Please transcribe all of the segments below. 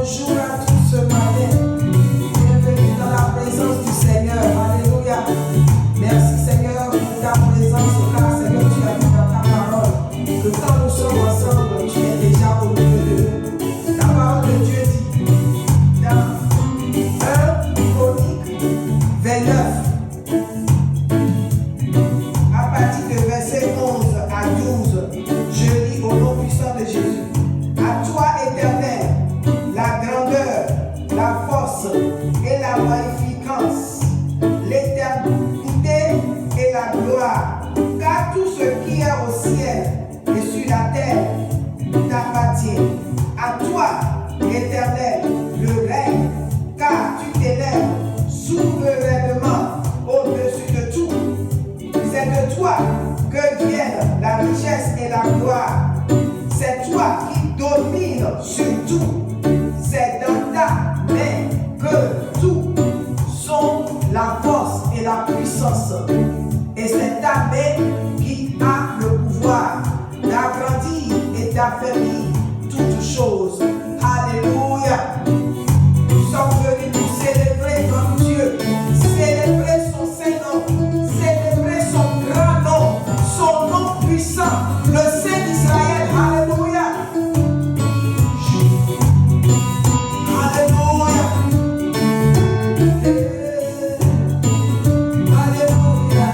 Bonjour à tous ce matin. Bienvenue dans la présence du Seigneur. Alléluia. Merci Seigneur pour ta présence, car Seigneur, tu as dit dans ta parole que quand nous sommes ensemble, tu es déjà au milieu de nous. La parole de Dieu dit dans 1 Chronique 29, à partir de verset 11 à 12, je lis au nom puissant de Jésus. À toi, Éternel, la grandeur, la force et la magnificence, l'éternité et la gloire, car tout ce qui est au ciel et sur la terre t'appartient. À toi, Éternel, le règne, car tu t'élèves souverainement au-dessus de tout. C'est de toi que viennent la richesse et la gloire. C'est toi qui domines sur tout. C'est dans ta main que tout sont la force et la puissance. Et c'est ta main qui a le pouvoir d'agrandir et d'affermir toutes choses. Alléluia. Nous sommes venus pour célébrer notre Dieu, célébrer son Saint-Nom, célébrer son grand nom, son nom puissant, le Saint d'Israël. Alléluia. Alléluia. Alléluia.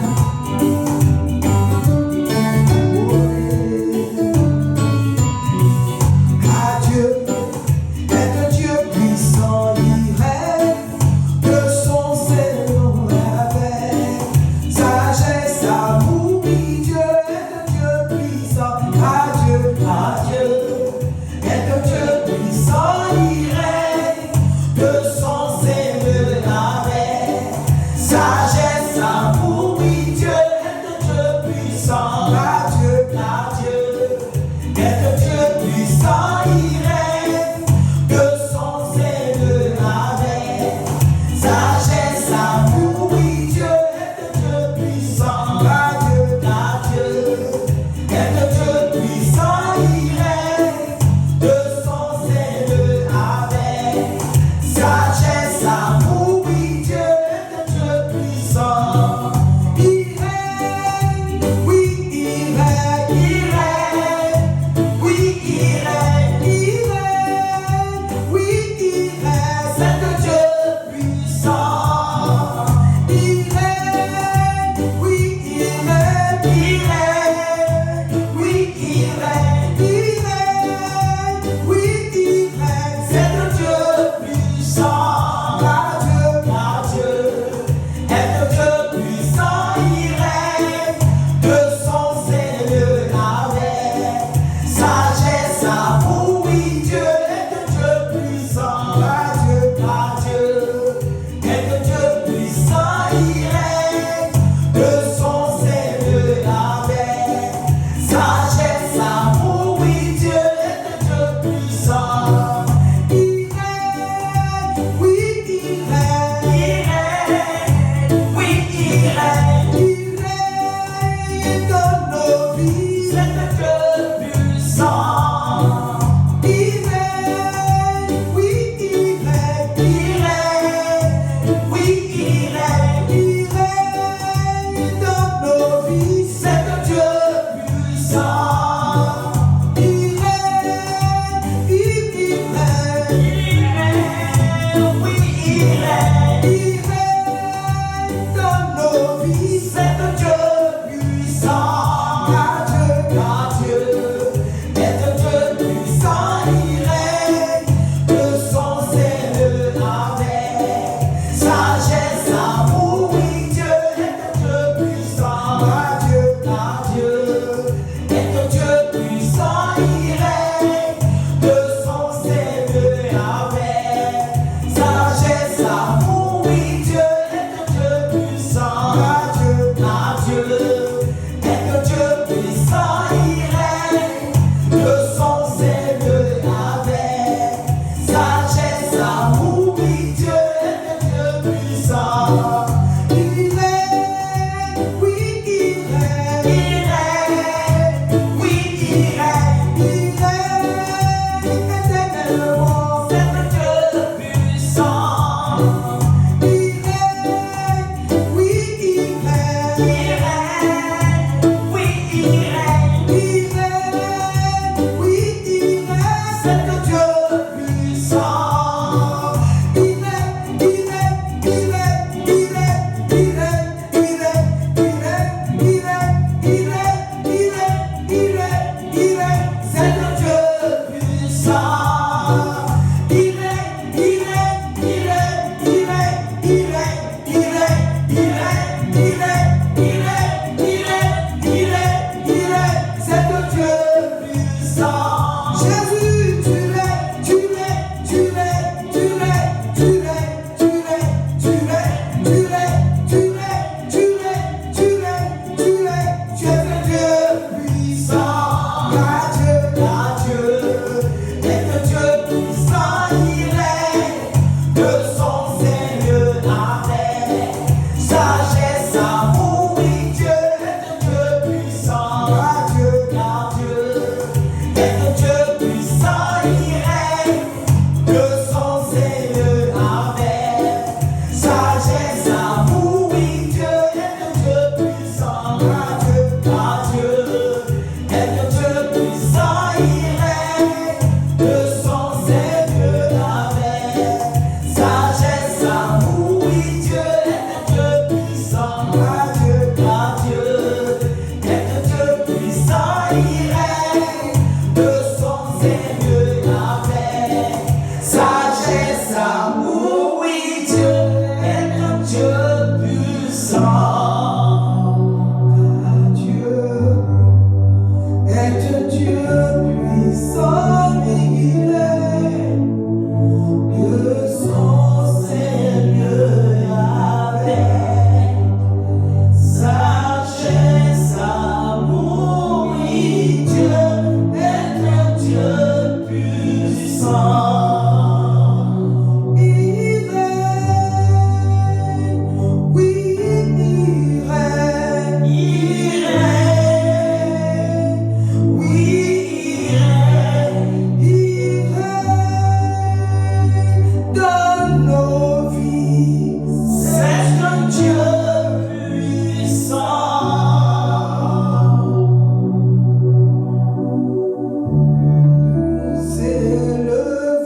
S'élever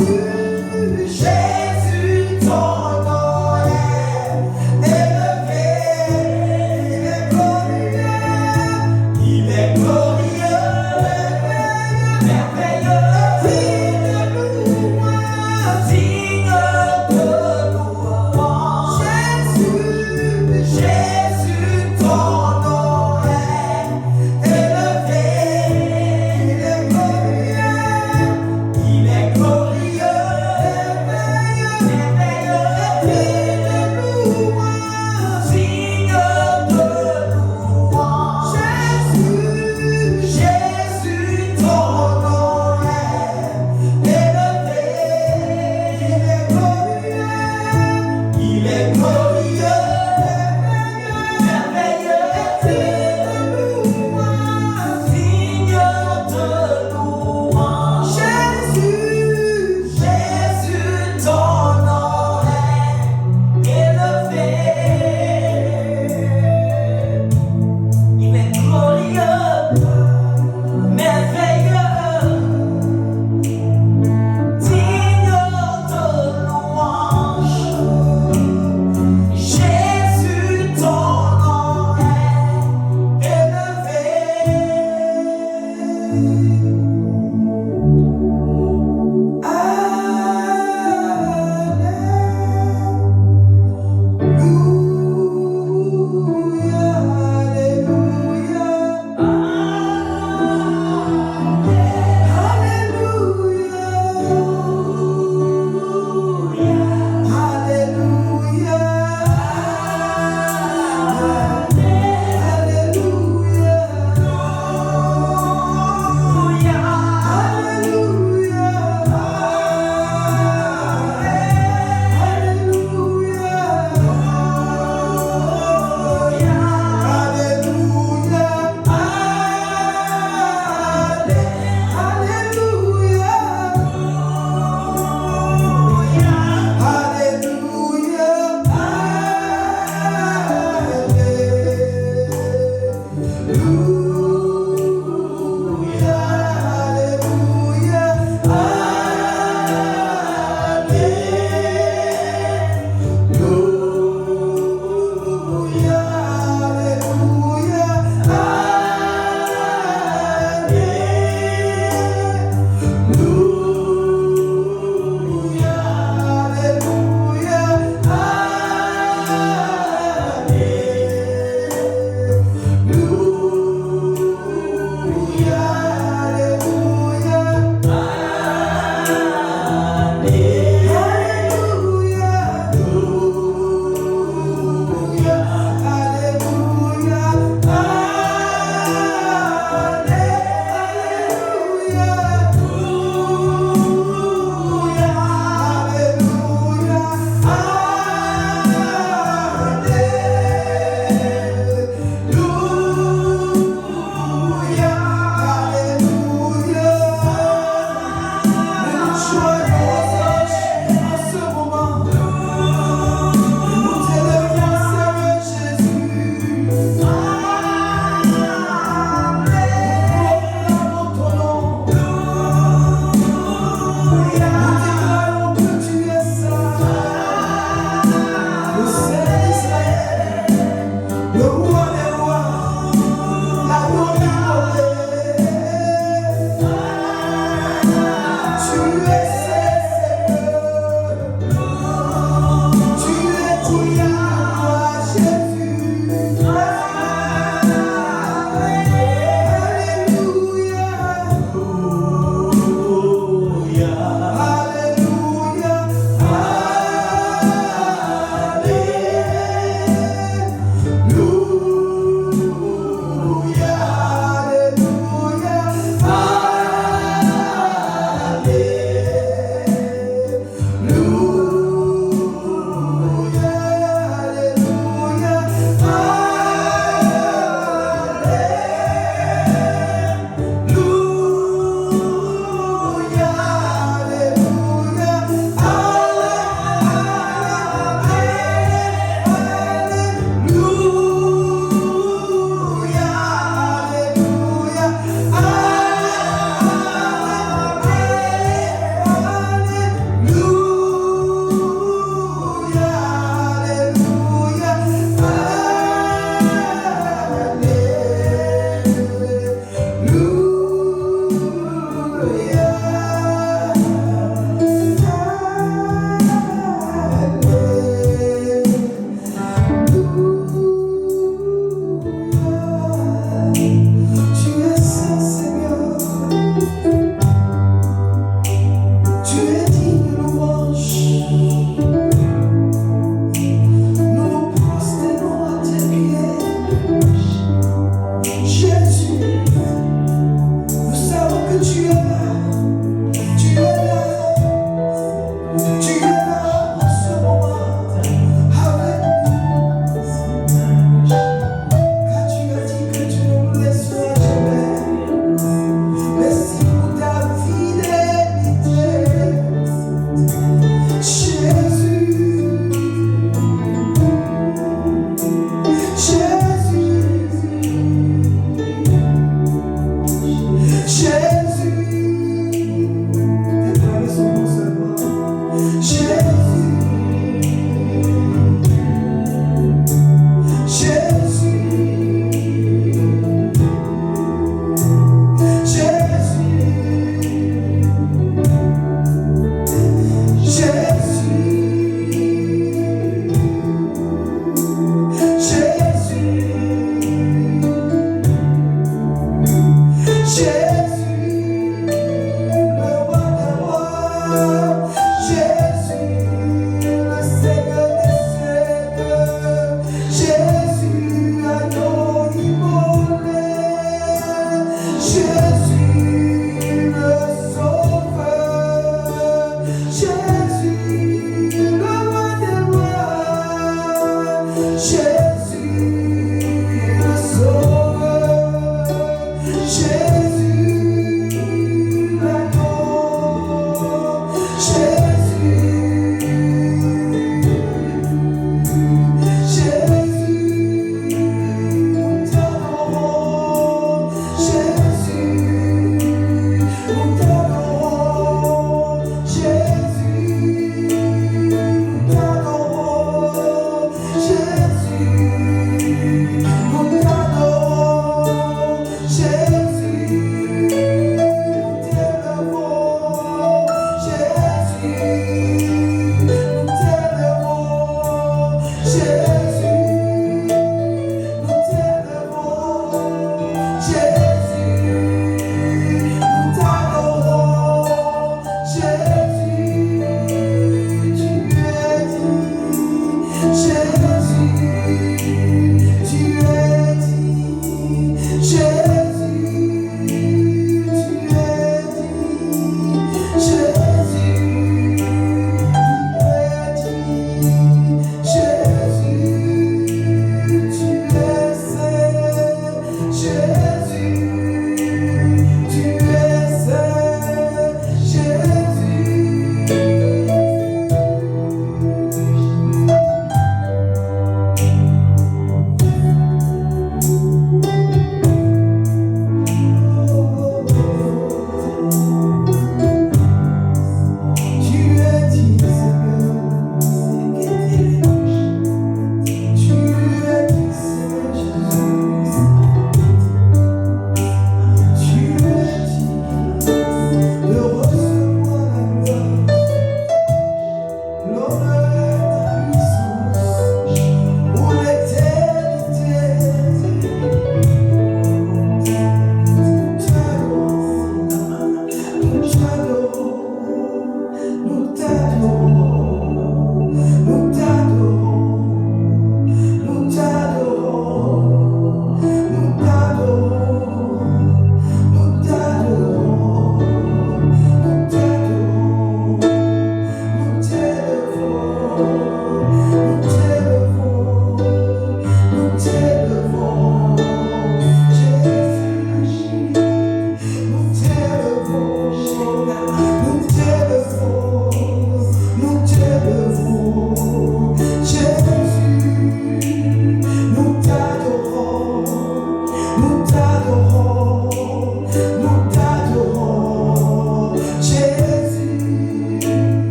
Il est glorieux.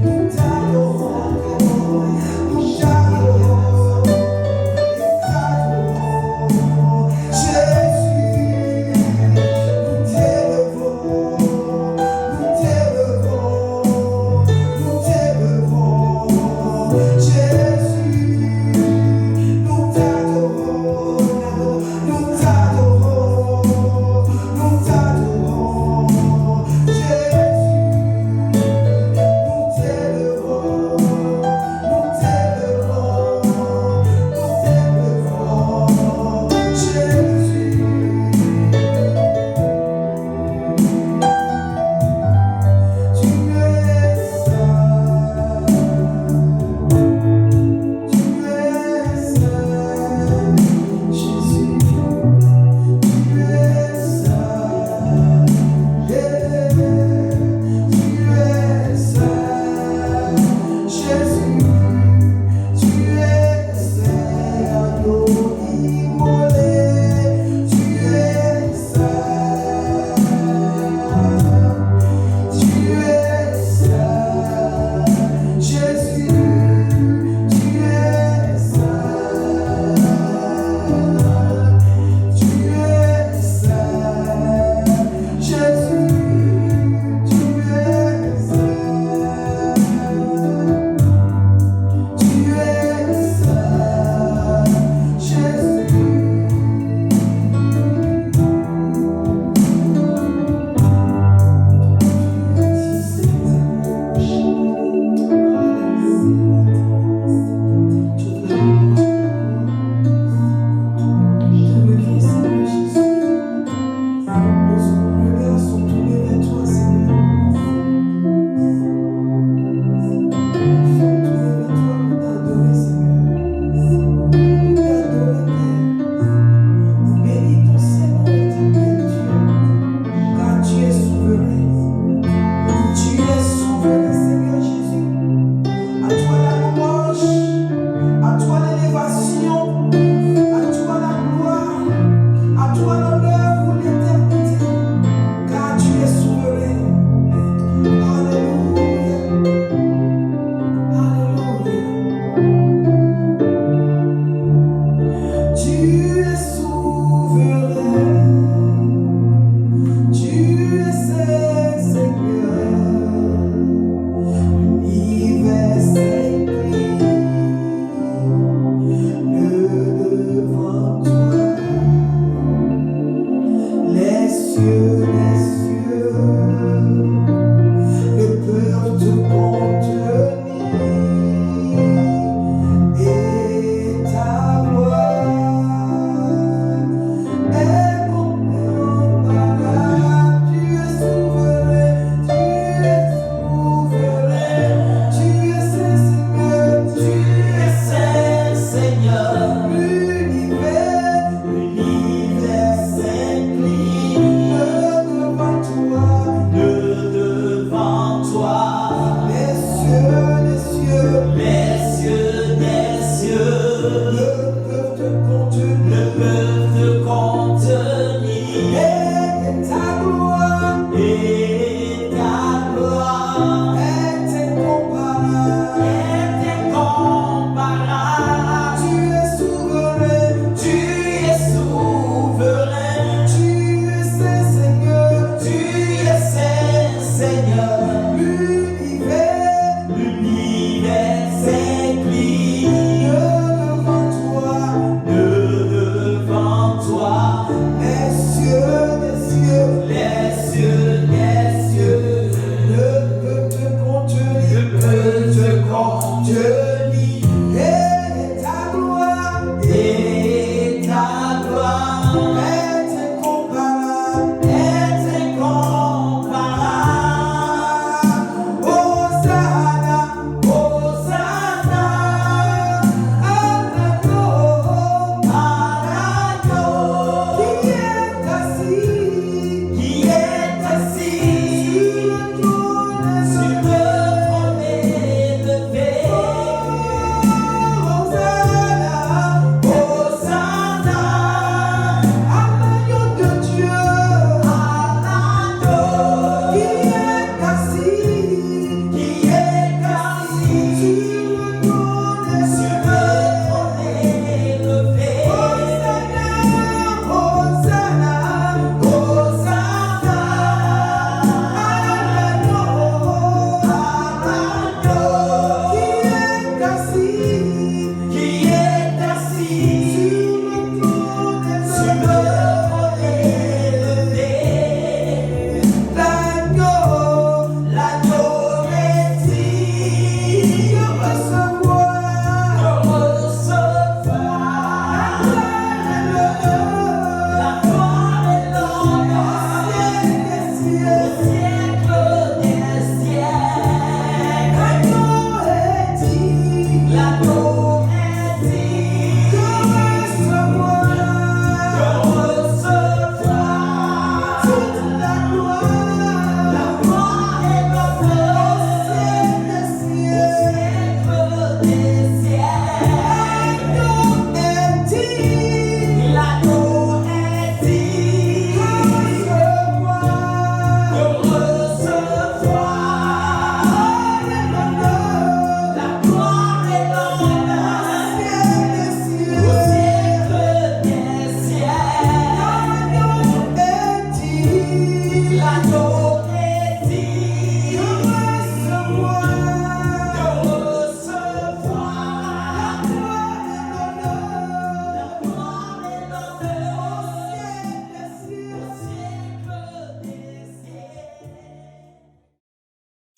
Nous t'adorons.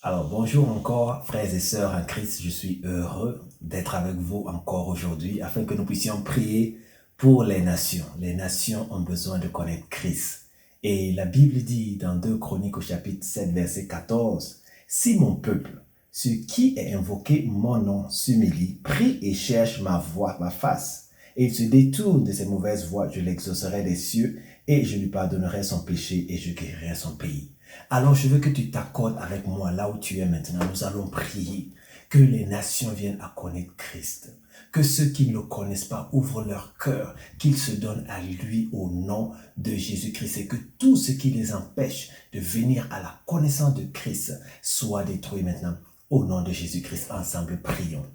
Alors, bonjour encore, frères et sœurs en Christ. Je suis heureux d'être avec vous encore aujourd'hui afin que nous puissions prier pour les nations. Les nations ont besoin de connaître Christ. Et la Bible dit dans 2 Chroniques au chapitre 7, verset 14, « Si mon peuple, ce qui est invoqué mon nom, s'humilie, prie et cherche ma voix, ma face, et il se détourne de ses mauvaises voies, je l'exaucerai des cieux et je lui pardonnerai son péché et je guérirai son pays. » Alors je veux que tu t'accordes avec moi là où tu es maintenant. Nous allons prier que les nations viennent à connaître Christ. Que ceux qui ne le connaissent pas ouvrent leur cœur, qu'ils se donnent à lui au nom de Jésus-Christ et que tout ce qui les empêche de venir à la connaissance de Christ soit détruit maintenant. Au nom de Jésus-Christ, ensemble, prions.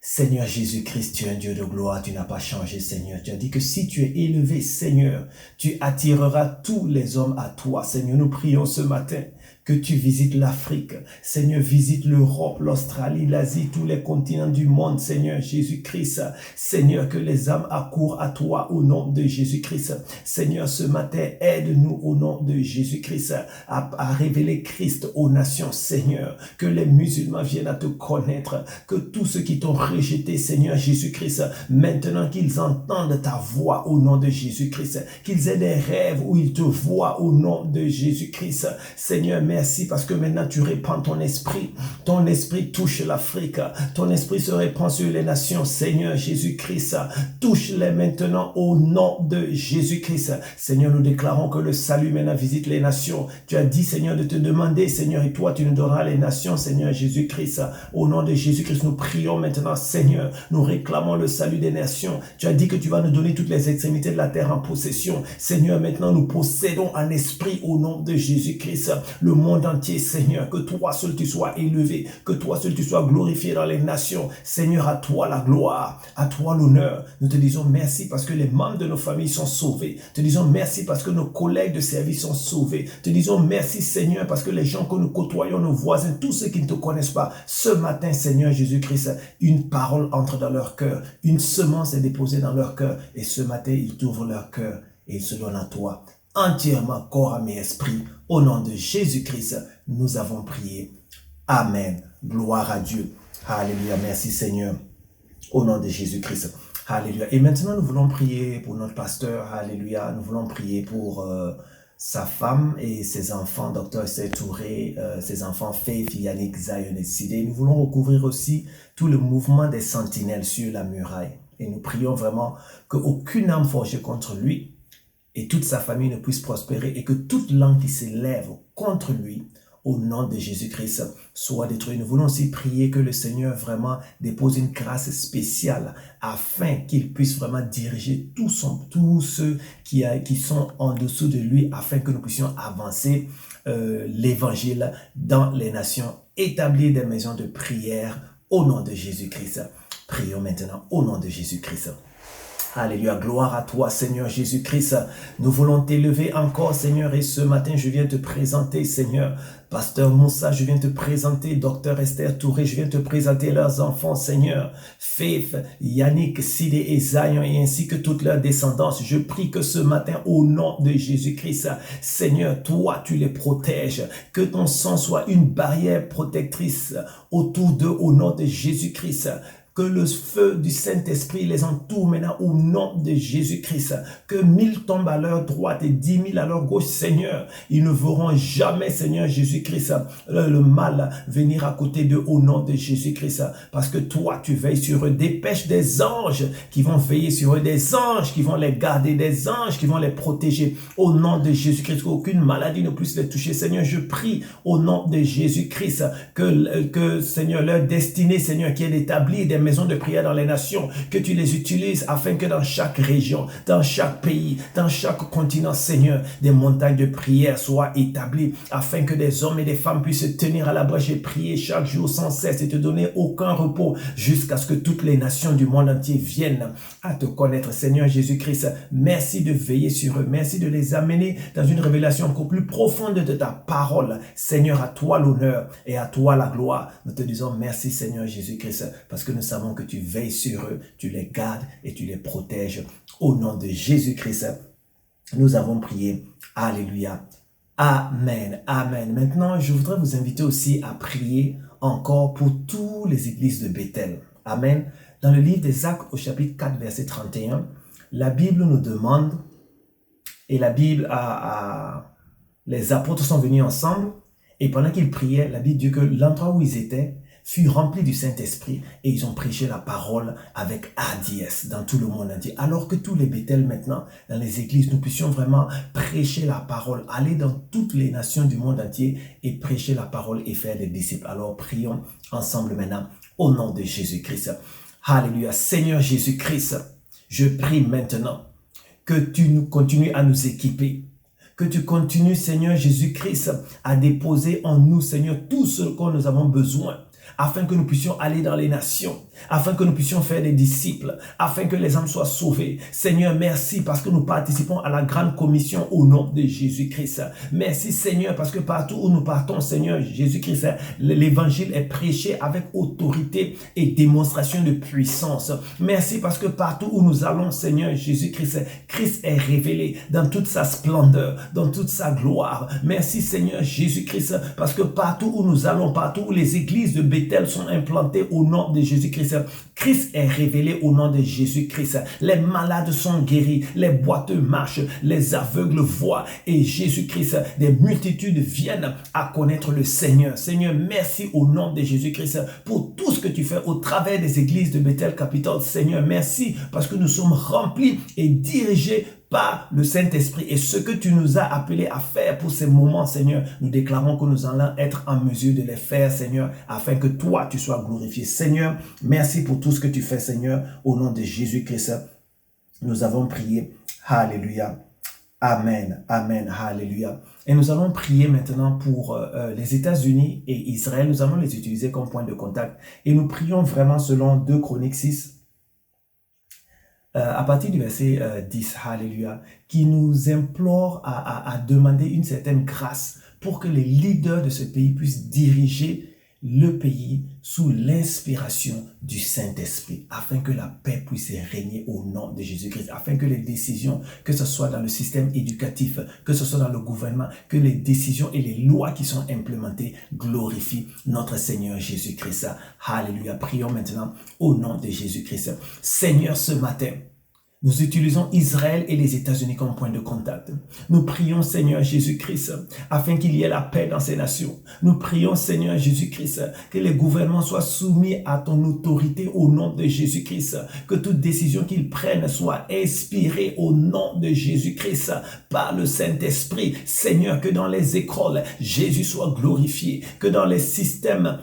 Seigneur Jésus-Christ, tu es un Dieu de gloire, tu n'as pas changé, Seigneur. Tu as dit que si tu es élevé, Seigneur, tu attireras tous les hommes à toi. Seigneur, nous prions ce matin que tu visites l'Afrique. Seigneur, visite l'Europe, l'Australie, l'Asie, tous les continents du monde, Seigneur Jésus-Christ. Seigneur, que les âmes accourent à toi au nom de Jésus-Christ. Seigneur, ce matin, aide-nous au nom de Jésus-Christ à révéler Christ aux nations, Seigneur. Que les musulmans viennent à te connaître, que tous ceux qui t'ont rejeté, Seigneur Jésus-Christ, maintenant qu'ils entendent ta voix au nom de Jésus-Christ, qu'ils aient des rêves où ils te voient au nom de Jésus-Christ. Seigneur, merci parce que maintenant tu répands ton esprit. Ton esprit touche l'Afrique. Ton esprit se répand sur les nations. Seigneur Jésus-Christ, touche-les maintenant au nom de Jésus-Christ. Seigneur, nous déclarons que le salut maintenant visite les nations. Tu as dit, Seigneur, de te demander, Seigneur, et toi tu nous donneras les nations, Seigneur Jésus-Christ. Au nom de Jésus-Christ, nous prions maintenant, Seigneur. Nous réclamons le salut des nations. Tu as dit que tu vas nous donner toutes les extrémités de la terre en possession. Seigneur, maintenant nous possédons un esprit au nom de Jésus-Christ. Le monde entier, Seigneur, que toi seul tu sois élevé, que toi seul tu sois glorifié dans les nations. Seigneur, à toi la gloire, à toi l'honneur. Nous te disons merci parce que les membres de nos familles sont sauvés. Te disons merci parce que nos collègues de service sont sauvés. Te disons merci, Seigneur, parce que les gens que nous côtoyons, nos voisins, tous ceux qui ne te connaissent pas, ce matin, Seigneur Jésus-Christ, une parole entre dans leur cœur, une semence est déposée dans leur cœur, et ce matin, ils t'ouvrent leur cœur et ils se donnent à toi. Entièrement, corps, âme et esprit, au nom de Jésus-Christ, nous avons prié. Amen. Gloire à Dieu. Alléluia. Merci Seigneur. Au nom de Jésus-Christ. Alléluia. Et maintenant, nous voulons prier pour notre pasteur. Alléluia. Nous voulons prier pour sa femme et ses enfants, Dr. Esther Touré, ses enfants Faith, Yannick, Zion et Sidé. Nous voulons recouvrir aussi tout le mouvement des sentinelles sur la muraille. Et nous prions vraiment qu'aucune âme forgée contre lui et toute sa famille ne puisse prospérer et que toute langue qui s'élève contre lui, au nom de Jésus-Christ, soit détruite. Nous voulons aussi prier que le Seigneur vraiment dépose une grâce spéciale afin qu'il puisse vraiment diriger tous ceux qui sont en dessous de lui afin que nous puissions avancer l'évangile dans les nations, établir des maisons de prière au nom de Jésus-Christ. Prions maintenant au nom de Jésus-Christ. Alléluia, gloire à toi Seigneur Jésus-Christ. Nous voulons t'élever encore Seigneur et ce matin je viens te présenter Seigneur. Pasteur Moussa, je viens te présenter Dr. Esther Touré, je viens te présenter leurs enfants Seigneur. Faith, Yannick, Sidé et Zion et ainsi que toute leur descendance. Je prie que ce matin au nom de Jésus-Christ, Seigneur, toi tu les protèges. Que ton sang soit une barrière protectrice autour d'eux au nom de Jésus-Christ. Que le feu du Saint-Esprit les entoure maintenant au nom de Jésus-Christ. Que 1000 tombent à leur droite et 10 000 à leur gauche, Seigneur. Ils ne verront jamais, Seigneur Jésus-Christ, le mal venir à côté d'eux au nom de Jésus-Christ. Parce que toi, tu veilles sur eux. Dépêche des anges qui vont veiller sur eux, des anges qui vont les garder, des anges qui vont les protéger au nom de Jésus-Christ. Qu'aucune maladie ne puisse les toucher. Seigneur, je prie au nom de Jésus-Christ que Seigneur, leur destinée, Seigneur, qui est d'établir des maisons de prière dans les nations, que tu les utilises afin que dans chaque région, dans chaque pays, dans chaque continent, Seigneur, des montagnes de prière soient établies afin que des hommes et des femmes puissent se tenir à la brèche et prier chaque jour sans cesse et te donner aucun repos jusqu'à ce que toutes les nations du monde entier viennent à te connaître. Seigneur Jésus-Christ, merci de veiller sur eux, merci de les amener dans une révélation encore plus profonde de ta parole. Seigneur, à toi l'honneur et à toi la gloire. Nous te disons merci Seigneur Jésus-Christ parce que nous savons que tu veilles sur eux, tu les gardes et tu les protèges. Au nom de Jésus-Christ, nous avons prié. Alléluia. Amen. Amen. Maintenant, je voudrais vous inviter aussi à prier encore pour toutes les églises de Bethel. Amen. Dans le livre des Actes au chapitre 4, verset 31, la Bible nous demande, et la Bible les apôtres sont venus ensemble, et pendant qu'ils priaient, la Bible dit que l'endroit où ils étaient fut rempli du Saint-Esprit et ils ont prêché la parole avec hardiesse dans tout le monde entier. Alors que tous les Bethel maintenant, dans les églises, nous puissions vraiment prêcher la parole, aller dans toutes les nations du monde entier et prêcher la parole et faire des disciples. Alors prions ensemble maintenant au nom de Jésus-Christ. Alléluia. Seigneur Jésus-Christ, je prie maintenant que tu nous continues à nous équiper. Que tu continues, Seigneur Jésus-Christ, à déposer en nous, Seigneur, tout ce dont nous avons besoin, afin que nous puissions aller dans les nations, afin que nous puissions faire des disciples, afin que les âmes soient sauvées. Seigneur, merci parce que nous participons à la grande commission au nom de Jésus-Christ. Merci Seigneur parce que partout où nous partons, Seigneur Jésus-Christ, l'évangile est prêché avec autorité et démonstration de puissance. Merci parce que partout où nous allons, Seigneur Jésus-Christ, Christ est révélé dans toute sa splendeur, dans toute sa gloire. Merci Seigneur Jésus-Christ parce que partout où nous allons, partout où les églises de Bethel sont implantées au nom de Jésus-Christ, Christ est révélé au nom de Jésus-Christ. Les malades sont guéris, les boiteux marchent, les aveugles voient et Jésus-Christ, des multitudes viennent à connaître le Seigneur. Seigneur, merci au nom de Jésus-Christ pour tout ce que tu fais au travers des églises de Bethel Capital. Seigneur, merci parce que nous sommes remplis et dirigés par le Saint-Esprit et ce que tu nous as appelés à faire pour ces moments, Seigneur, nous déclarons que nous allons être en mesure de les faire, Seigneur, afin que toi, tu sois glorifié. Seigneur, merci pour tout ce que tu fais, Seigneur, au nom de Jésus-Christ. Nous avons prié. Alléluia. Amen, amen, alléluia. Et nous allons prier maintenant pour les États-Unis et Israël. Nous allons les utiliser comme point de contact. Et nous prions vraiment selon 2 Chroniques 6, à partir du verset 10, alléluia, qui nous implore à demander une certaine grâce pour que les leaders de ce pays puissent diriger le pays sous l'inspiration du Saint-Esprit, afin que la paix puisse régner au nom de Jésus-Christ, afin que les décisions, que ce soit dans le système éducatif, que ce soit dans le gouvernement, que les décisions et les lois qui sont implémentées glorifient notre Seigneur Jésus-Christ. Alléluia. Prions maintenant au nom de Jésus-Christ. Seigneur, ce matin, nous utilisons Israël et les États-Unis comme point de contact. Nous prions, Seigneur Jésus-Christ, afin qu'il y ait la paix dans ces nations. Nous prions, Seigneur Jésus-Christ, que les gouvernements soient soumis à ton autorité au nom de Jésus-Christ. Que toute décision qu'ils prennent soit inspirée au nom de Jésus-Christ par le Saint-Esprit. Seigneur, que dans les écoles, Jésus soit glorifié. Que dans les systèmes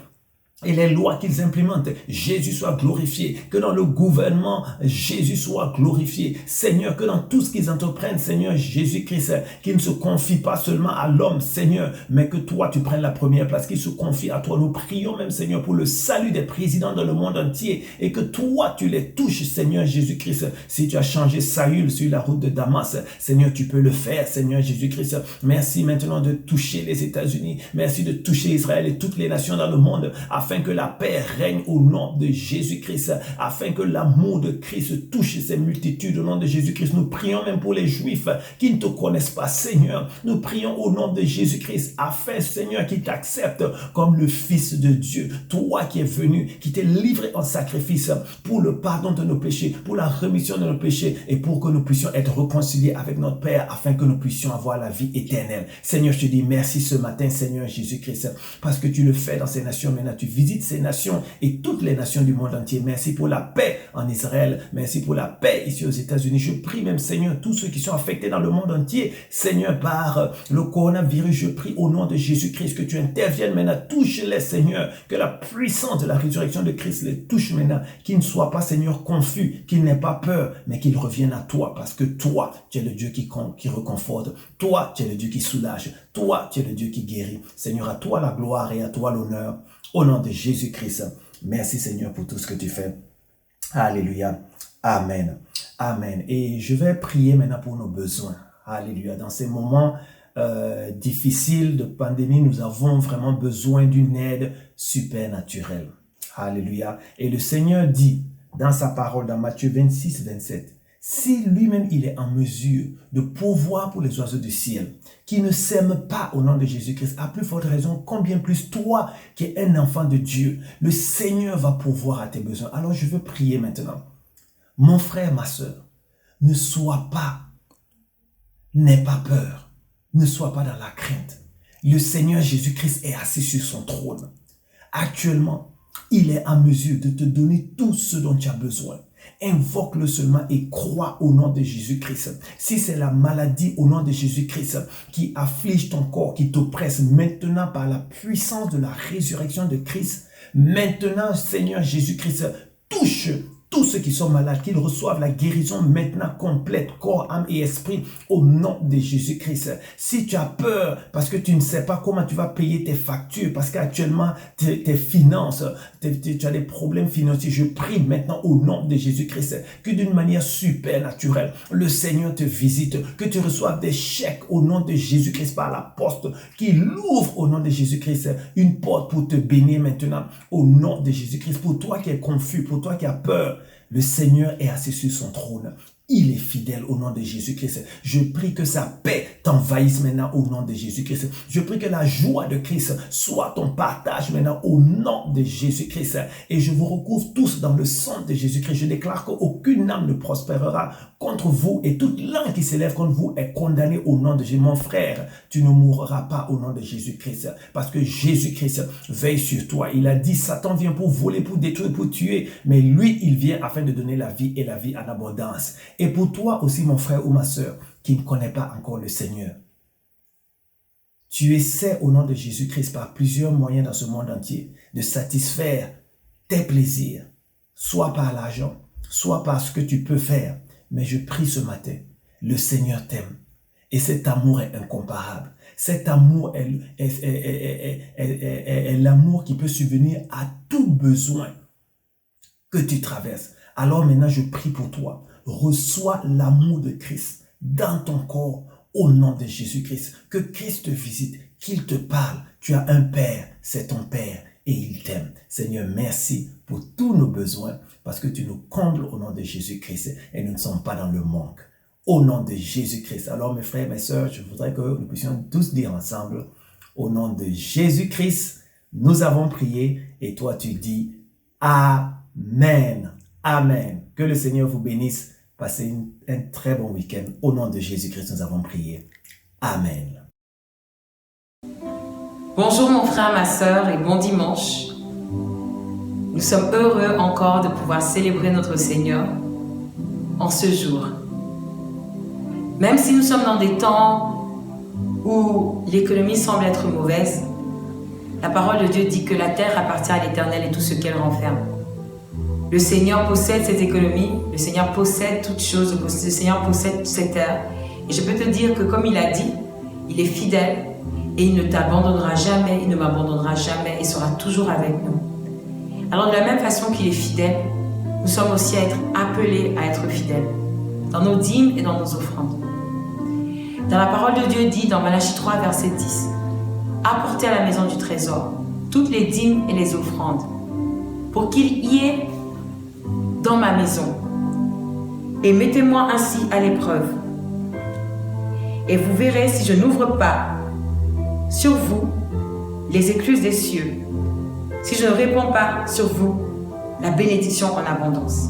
et les lois qu'ils implémentent, Jésus soit glorifié. Que dans le gouvernement, Jésus soit glorifié. Seigneur, que dans tout ce qu'ils entreprennent, Seigneur Jésus-Christ, qu'ils ne se confient pas seulement à l'homme, Seigneur, mais que toi, tu prennes la première place, qu'ils se confient à toi. Nous prions même, Seigneur, pour le salut des présidents dans le monde entier et que toi, tu les touches, Seigneur Jésus-Christ. Si tu as changé Saül sur la route de Damas, Seigneur, tu peux le faire, Seigneur Jésus-Christ. Merci maintenant de toucher les États-Unis. Merci de toucher Israël et toutes les nations dans le monde, afin que la paix règne au nom de Jésus-Christ, afin que l'amour de Christ touche ces multitudes au nom de Jésus-Christ. Nous prions même pour les Juifs qui ne te connaissent pas, Seigneur. Nous prions au nom de Jésus-Christ, afin, Seigneur, qu'ils t'acceptent comme le Fils de Dieu. Toi qui es venu, qui t'es livré en sacrifice pour le pardon de nos péchés, pour la rémission de nos péchés et pour que nous puissions être réconciliés avec notre Père, afin que nous puissions avoir la vie éternelle. Seigneur, je te dis merci ce matin, Seigneur Jésus-Christ, parce que tu le fais dans ces nations. Maintenant, tu visites ces nations et toutes les nations du monde entier. Merci pour la paix en Israël. Merci pour la paix ici aux États-Unis. Je prie même, Seigneur, tous ceux qui sont affectés dans le monde entier, Seigneur, par le coronavirus, je prie au nom de Jésus-Christ que tu interviennes maintenant. Touche-les, Seigneur, que la puissance de la résurrection de Christ les touche maintenant, qu'ils ne soient pas, Seigneur, confus, qu'ils n'aient pas peur, mais qu'ils reviennent à toi, parce que toi, tu es le Dieu qui reconforte. Toi, tu es le Dieu qui soulage. Toi, tu es le Dieu qui guérit. Seigneur, à toi la gloire et à toi l'honneur. Au nom de Jésus-Christ, merci Seigneur pour tout ce que tu fais. Alléluia. Amen. Amen. Et je vais prier maintenant pour nos besoins. Alléluia. Dans ces moments difficiles de pandémie, nous avons vraiment besoin d'une aide supernaturelle. Alléluia. Et le Seigneur dit dans sa parole, dans Matthieu 26, 27, si lui-même il est en mesure de pourvoir pour les oiseaux du ciel, qui ne sèment pas au nom de Jésus-Christ, à plus forte raison, combien plus toi qui es un enfant de Dieu, le Seigneur va pourvoir à tes besoins. Alors je veux prier maintenant. Mon frère, ma soeur, n'aie pas peur, ne sois pas dans la crainte. Le Seigneur Jésus-Christ est assis sur son trône. Actuellement, il est en mesure de te donner tout ce dont tu as besoin. Invoque-le seulement et crois au nom de Jésus-Christ. Si c'est la maladie au nom de Jésus-Christ qui afflige ton corps, qui t'oppresse maintenant par la puissance de la résurrection de Christ, maintenant, Seigneur Jésus-Christ, touche tous ceux qui sont malades, qu'ils reçoivent la guérison maintenant complète, corps, âme et esprit, au nom de Jésus-Christ. Si tu as peur parce que tu ne sais pas comment tu vas payer tes factures, parce qu'actuellement, tes finances, tu as des problèmes financiers, je prie maintenant au nom de Jésus-Christ que d'une manière supernaturelle, le Seigneur te visite, que tu reçoives des chèques au nom de Jésus-Christ par la poste, qu'il ouvre au nom de Jésus-Christ une porte pour te bénir maintenant, au nom de Jésus-Christ. Pour toi qui es confus, pour toi qui as peur, le Seigneur est assis sur son trône. Il est fidèle au nom de Jésus-Christ. Je prie que sa paix t'envahisse maintenant au nom de Jésus-Christ. Je prie que la joie de Christ soit ton partage maintenant au nom de Jésus-Christ. Et je vous recouvre tous dans le sang de Jésus-Christ. Je déclare qu'aucune âme ne prospérera contre vous et toute langue qui s'élève contre vous est condamnée au nom de Jésus. Mon frère, tu ne mourras pas au nom de Jésus-Christ parce que Jésus-Christ veille sur toi. Il a dit, Satan vient pour voler, pour détruire, pour tuer, mais lui, il vient afin de donner la vie et la vie en abondance. Et pour toi aussi, mon frère ou ma soeur, qui ne connaît pas encore le Seigneur, tu essaies au nom de Jésus-Christ par plusieurs moyens dans ce monde entier de satisfaire tes plaisirs, soit par l'argent, soit par ce que tu peux faire. Mais je prie ce matin, le Seigneur t'aime. Et cet amour est incomparable. Cet amour est l'amour qui peut subvenir à tout besoin que tu traverses. Alors maintenant, je prie pour toi. Reçois l'amour de Christ dans ton corps au nom de Jésus-Christ. Que Christ te visite, qu'il te parle. Tu as un Père, c'est ton Père et il t'aime. Seigneur, merci pour tous nos besoins parce que tu nous combles au nom de Jésus-Christ et nous ne sommes pas dans le manque. Au nom de Jésus-Christ. Alors mes frères, mes sœurs, je voudrais que nous puissions tous dire ensemble, au nom de Jésus-Christ, nous avons prié et toi tu dis Amen. Amen. Que le Seigneur vous bénisse. Passez un très bon week-end. Au nom de Jésus-Christ, nous avons prié. Amen. Bonjour mon frère, ma sœur et bon dimanche. Nous sommes heureux encore de pouvoir célébrer notre Seigneur en ce jour. Même si nous sommes dans des temps où l'économie semble être mauvaise, la parole de Dieu dit que la terre appartient à l'Éternel et tout ce qu'elle renferme. Le Seigneur possède cette économie, le Seigneur possède toutes choses, le Seigneur possède cette terre. Et je peux te dire que comme il a dit, il est fidèle et il ne t'abandonnera jamais, il ne m'abandonnera jamais, il sera toujours avec nous. Alors de la même façon qu'il est fidèle, nous sommes aussi appelés à être fidèles dans nos dîmes et dans nos offrandes. Dans la parole de Dieu dit dans Malachie 3, verset 10, « Apportez à la maison du trésor toutes les dîmes et les offrandes, pour qu'il y ait dans ma maison, et mettez-moi ainsi à l'épreuve. Et vous verrez si je n'ouvre pas sur vous les écluses des cieux, si je ne réponds pas sur vous la bénédiction en abondance. »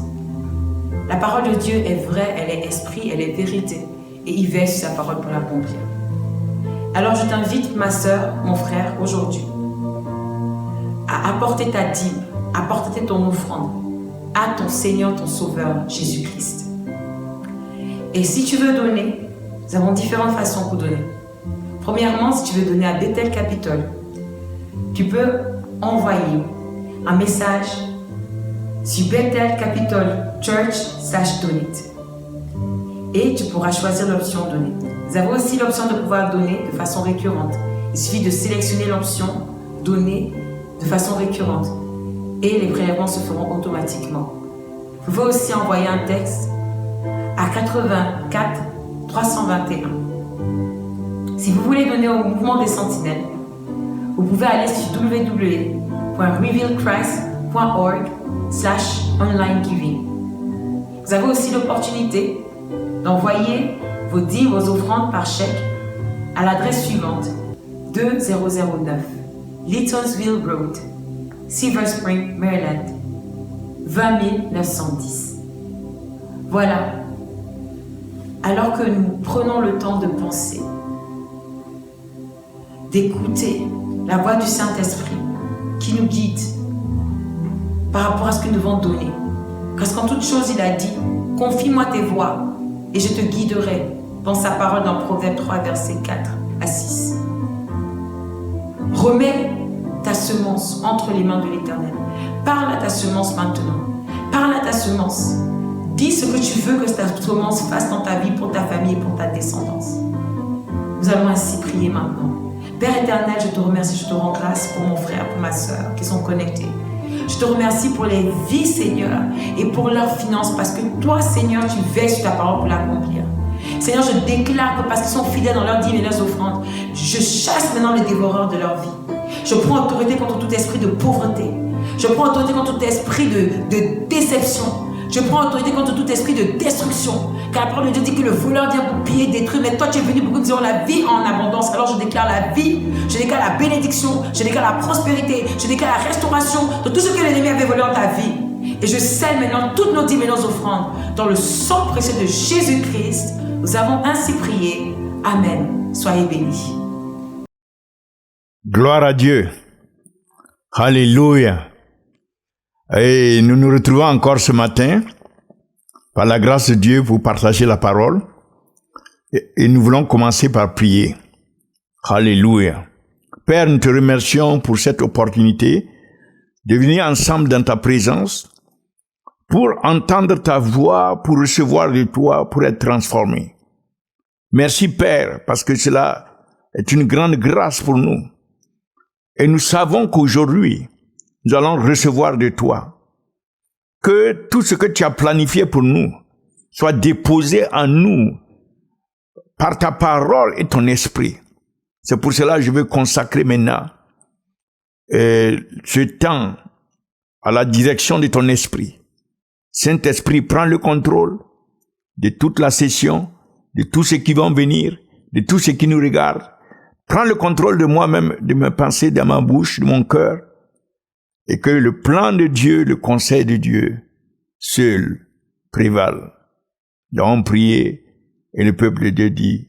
La parole de Dieu est vraie, elle est esprit, elle est vérité, et il veille sur sa parole pour l'accomplir. Alors je t'invite, ma sœur, mon frère, aujourd'hui, à apporter ta dîme, apporter ton offrande à ton Seigneur, ton Sauveur, Jésus-Christ. Et si tu veux donner, nous avons différentes façons pour donner. Premièrement, si tu veux donner à Bethel Capitol, tu peux envoyer un message sur Bethel Capitol Church/donate. Et tu pourras choisir l'option donner. Vous avez aussi l'option de pouvoir donner de façon récurrente. Il suffit de sélectionner l'option donner de façon récurrente et les prélèvements se feront automatiquement. Vous pouvez aussi envoyer un texte à 84 321. Si vous voulez donner au mouvement des sentinelles, vous pouvez aller sur www.revealchrist.org/online-giving. Vous avez aussi l'opportunité d'envoyer vos dîmes, vos offrandes par chèque à l'adresse suivante 2009 Littonsville Road, Silver Spring, Maryland 20 910. Voilà. Alors que nous prenons le temps de penser, d'écouter la voix du Saint-Esprit qui nous guide par rapport à ce que nous devons donner. Parce qu'en toute chose, il a dit, confie-moi tes voies et je te guiderai, dans sa parole dans Proverbe 3, versets 4 à 6. Remets ta semence entre les mains de l'Éternel. Parle à ta semence maintenant. Parle à ta semence. Dis ce que tu veux que ta semence fasse dans ta vie, pour ta famille et pour ta descendance. Nous allons ainsi prier maintenant. Père éternel, je te remercie, je te rends grâce pour mon frère, pour ma soeur qui sont connectés. Je te remercie pour les vies, Seigneur, et pour leurs finances, parce que toi, Seigneur, tu veilles sur ta parole pour l'accomplir. Seigneur, je déclare que parce qu'ils sont fidèles dans leurs dîmes et leurs offrandes, je chasse maintenant les dévoreurs de leur vie. Je prends autorité contre tout esprit de pauvreté. Je prends autorité contre tout esprit de déception. Je prends autorité contre tout esprit de destruction. Car la parole de Dieu dit que le voleur vient pour piller, détruire. Mais toi, tu es venu pour que nous ayons la vie en abondance. Alors je déclare la vie, je déclare la bénédiction, je déclare la prospérité, je déclare la restauration de tout ce que l'ennemi avait volé en ta vie. Et je scelle maintenant toutes nos dîmes et nos offrandes dans le sang précieux de Jésus-Christ. Nous avons ainsi prié. Amen. Soyez bénis. Gloire à Dieu. Alléluia. Et nous nous retrouvons encore ce matin, par la grâce de Dieu, pour partager la parole. Et nous voulons commencer par prier. Alléluia. Père, nous te remercions pour cette opportunité de venir ensemble dans ta présence, pour entendre ta voix, pour recevoir de toi, pour être transformé. Merci Père, parce que cela est une grande grâce pour nous. Et nous savons qu'aujourd'hui, nous allons recevoir de toi. Que tout ce que tu as planifié pour nous soit déposé en nous par ta parole et ton esprit. C'est pour cela que je veux consacrer maintenant ce temps à la direction de ton esprit. Saint-Esprit, prends le contrôle de toute la session, de tous ceux qui vont venir, de tous ceux qui nous regardent. Prends le contrôle de moi-même, de mes pensées, de ma bouche, de mon cœur, et que le plan de Dieu, le conseil de Dieu, seul prévale. Nous avons prié, et le peuple de Dieu dit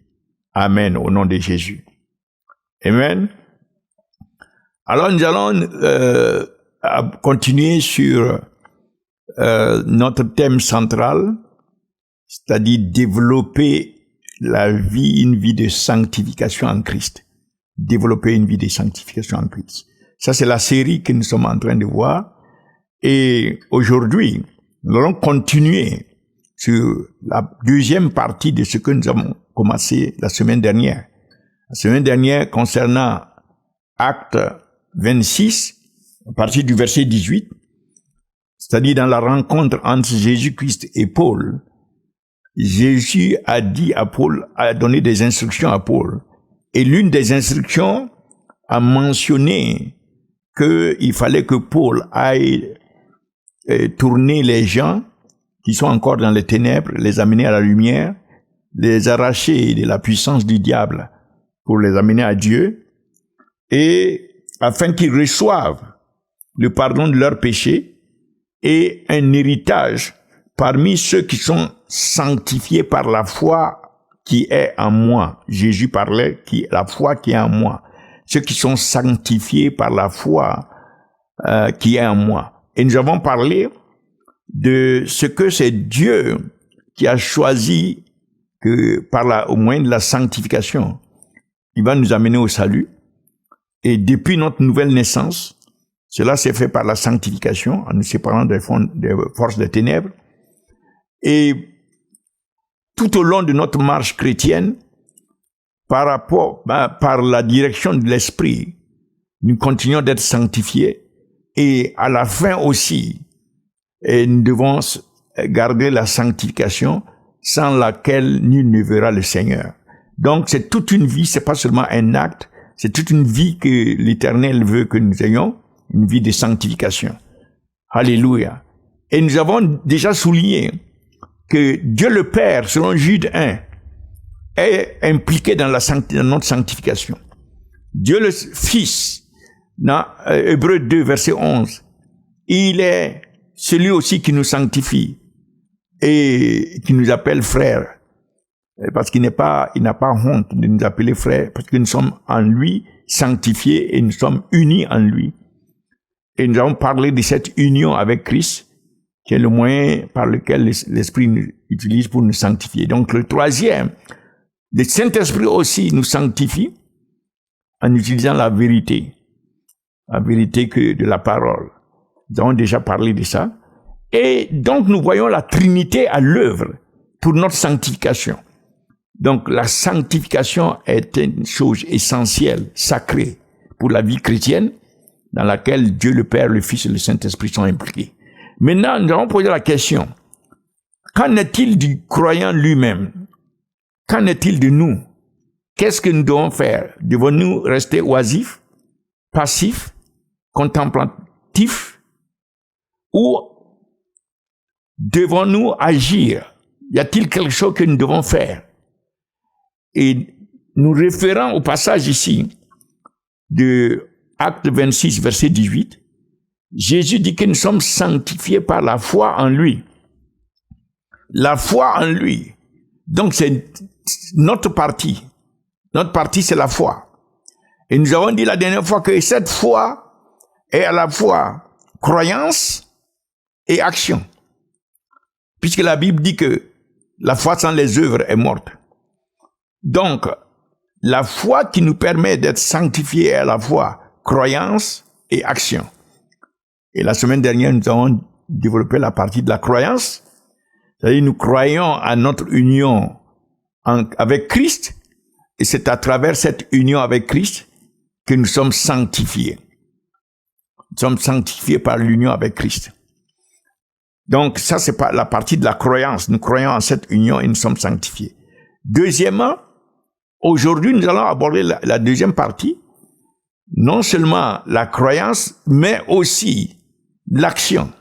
Amen au nom de Jésus. Amen. Alors nous allons continuer sur notre thème central, c'est-à-dire développer une vie de sanctification en Christ. Développer une vie de sanctification en Christ. Ça, c'est la série que nous sommes en train de voir. Et aujourd'hui, nous allons continuer sur la deuxième partie de ce que nous avons commencé la semaine dernière. La semaine dernière, concernant Acte 26, à partir du verset 18, c'est-à-dire dans la rencontre entre Jésus-Christ et Paul, Jésus a dit à Paul, a donné des instructions à Paul. Et l'une des instructions a mentionné qu'il fallait que Paul aille tourner les gens qui sont encore dans les ténèbres, les amener à la lumière, les arracher de la puissance du diable pour les amener à Dieu, et afin qu'ils reçoivent le pardon de leurs péchés et un héritage parmi ceux qui sont sanctifiés par la foi qui est en moi. Jésus parlait la foi qui est en moi. Ceux qui sont sanctifiés par la foi qui est en moi. Et nous avons parlé de ce que c'est Dieu qui a choisi que au moyen de la sanctification, il va nous amener au salut. Et depuis notre nouvelle naissance, cela s'est fait par la sanctification, en nous séparant des forces des ténèbres. Et tout au long de notre marche chrétienne, par la direction de l'Esprit, nous continuons d'être sanctifiés. Et à la fin aussi, nous devons garder la sanctification sans laquelle nul ne verra le Seigneur. Donc c'est toute une vie, c'est pas seulement un acte, c'est toute une vie que l'Éternel veut que nous ayons, une vie de sanctification. Alléluia. Et nous avons déjà souligné que Dieu le Père, selon Jude 1, est impliqué dans notre sanctification. Dieu le Fils, dans Hébreux 2, verset 11, il est celui aussi qui nous sanctifie et qui nous appelle frères. Parce qu'il n'a pas honte de nous appeler frères, parce que nous sommes en lui sanctifiés et nous sommes unis en lui. Et nous avons parlé de cette union avec Christ, qui est le moyen par lequel l'Esprit nous utilise pour nous sanctifier. Donc le troisième, le Saint-Esprit aussi nous sanctifie en utilisant la vérité que de la parole. Nous avons déjà parlé de ça. Et donc nous voyons la Trinité à l'œuvre pour notre sanctification. Donc la sanctification est une chose essentielle, sacrée pour la vie chrétienne, dans laquelle Dieu le Père, le Fils et le Saint-Esprit sont impliqués. Maintenant, nous allons poser la question, qu'en est-il du croyant lui-même? Qu'en est-il de nous? Qu'est-ce que nous devons faire? Devons-nous rester oisifs, passifs, contemplatifs? Ou devons-nous agir? Y a-t-il quelque chose que nous devons faire? Et nous référons au passage ici de Acte 26, verset 18, Jésus dit que nous sommes sanctifiés par la foi en lui. La foi en lui. Donc c'est notre partie. Notre partie, c'est la foi. Et nous avons dit la dernière fois que cette foi est à la fois croyance et action. Puisque la Bible dit que la foi sans les œuvres est morte. Donc, la foi qui nous permet d'être sanctifiés est à la fois croyance et action. Et la semaine dernière, nous avons développé la partie de la croyance. C'est-à-dire, nous croyons à notre union avec Christ, et c'est à travers cette union avec Christ que nous sommes sanctifiés. Nous sommes sanctifiés par l'union avec Christ. Donc ça, c'est pas la partie de la croyance. Nous croyons en cette union et nous sommes sanctifiés. Deuxièmement, aujourd'hui, nous allons aborder la deuxième partie. Non seulement la croyance, mais aussi l'action.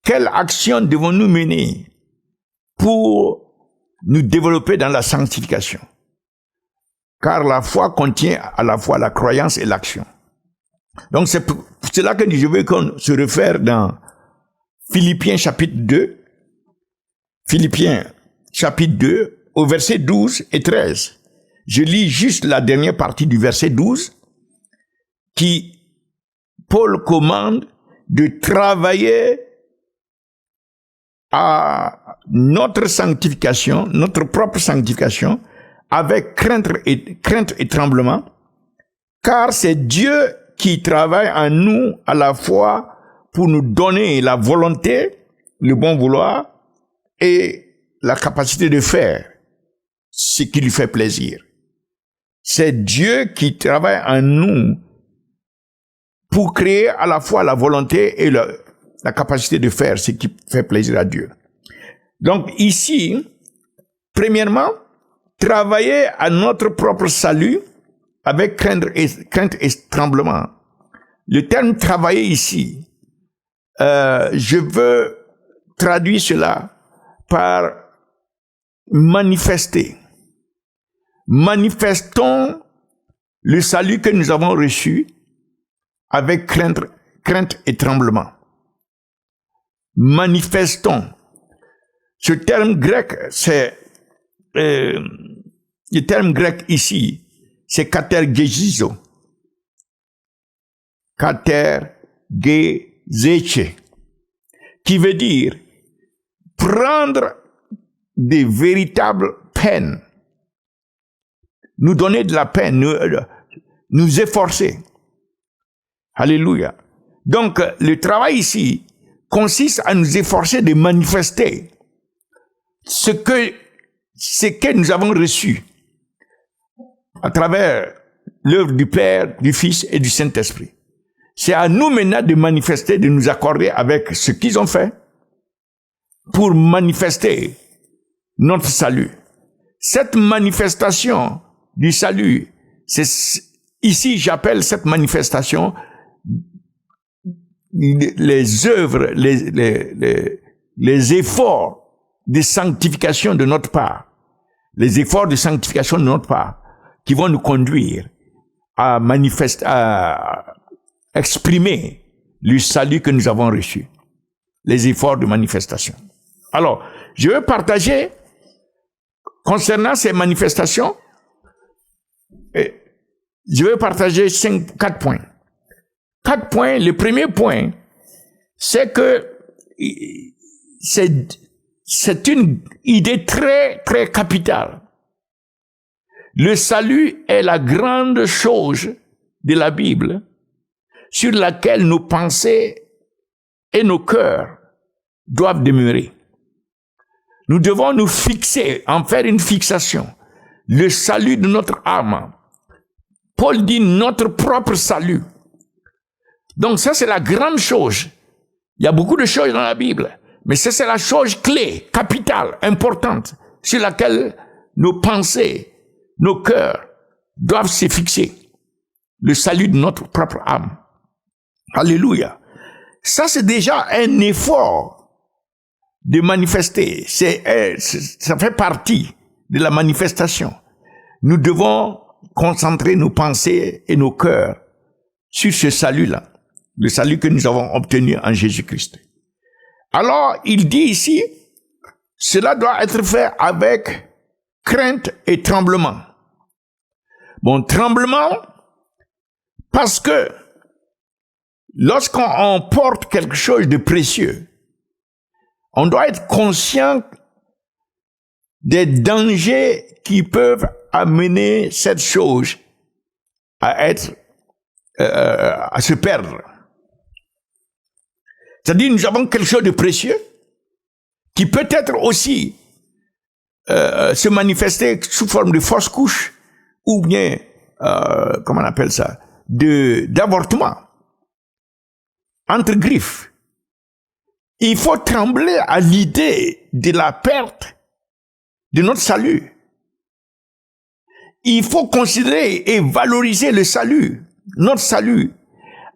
Quelle action devons-nous mener pour nous développer dans la sanctification? Car la foi contient à la fois la croyance et l'action. Donc c'est pour cela que je veux qu'on se réfère dans Philippiens chapitre 2, Philippiens chapitre 2, au verset 12 et 13. Je lis juste la dernière partie du verset 12, qui Paul commande de travailler à notre sanctification, notre propre sanctification, avec crainte et tremblement, car c'est Dieu qui travaille en nous à la fois pour nous donner la volonté, le bon vouloir et la capacité de faire ce qui lui fait plaisir. C'est Dieu qui travaille en nous pour créer à la fois la volonté et la capacité de faire ce qui fait plaisir à Dieu. Donc ici, premièrement, travailler à notre propre salut avec crainte et tremblement. Le terme travailler ici, je veux traduire cela par manifester. Manifestons le salut que nous avons reçu avec crainte et tremblement. Manifestons. Ce terme grec, c'est le terme grec ici, c'est katergezizo. Katergezeche, qui veut dire prendre des véritables peines, nous donner de la peine, nous efforcer. Alléluia. Donc, le travail ici consiste à nous efforcer de manifester ce que nous avons reçu à travers l'œuvre du Père, du Fils et du Saint-Esprit. C'est à nous maintenant de manifester, de nous accorder avec ce qu'ils ont fait pour manifester notre salut. Cette manifestation du salut, ici j'appelle cette manifestation les œuvres, les efforts de sanctification de notre part, les efforts de sanctification de notre part, qui vont nous conduire à manifester, à exprimer le salut que nous avons reçu, les efforts de manifestation. Alors, je veux partager concernant ces manifestations, je veux partager 4 points. 4 points. Le premier point, c'est que c'est une idée très, très capitale. Le salut est la grande chose de la Bible sur laquelle nos pensées et nos cœurs doivent demeurer. Nous devons nous fixer, en faire une fixation. Le salut de notre âme. Paul dit notre propre salut. Donc ça, c'est la grande chose. Il y a beaucoup de choses dans la Bible, mais ça, c'est la chose clé, capitale, importante, sur laquelle nos pensées, nos cœurs doivent se fixer. Le salut de notre propre âme. Alléluia. Ça, c'est déjà un effort de manifester. Ça fait partie de la manifestation. Nous devons concentrer nos pensées et nos cœurs sur ce salut-là. Le salut que nous avons obtenu en Jésus-Christ. Alors, il dit ici, cela doit être fait avec crainte et tremblement. Bon, tremblement, parce que lorsqu'on porte quelque chose de précieux, on doit être conscient des dangers qui peuvent amener cette chose à se perdre. C'est-à-dire, nous avons quelque chose de précieux qui peut être aussi se manifester sous forme de fausse couche ou bien, comment on appelle ça, d'avortement entre griffes. Il faut trembler à l'idée de la perte de notre salut. Il faut considérer et valoriser le salut, notre salut,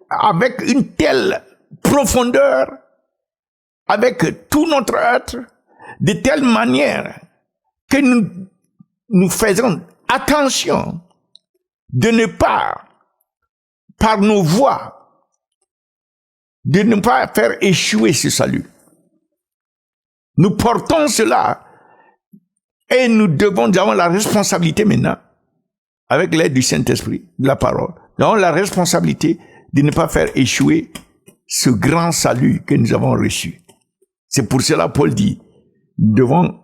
avec une telle profondeur, avec tout notre être, de telle manière que nous faisons attention de ne pas, par nos voies, de ne pas faire échouer ce salut. Nous portons cela et nous avons la responsabilité maintenant, avec l'aide du Saint-Esprit, de la parole, nous avons la responsabilité de ne pas faire échouer ce grand salut que nous avons reçu. C'est pour cela Paul dit, nous devons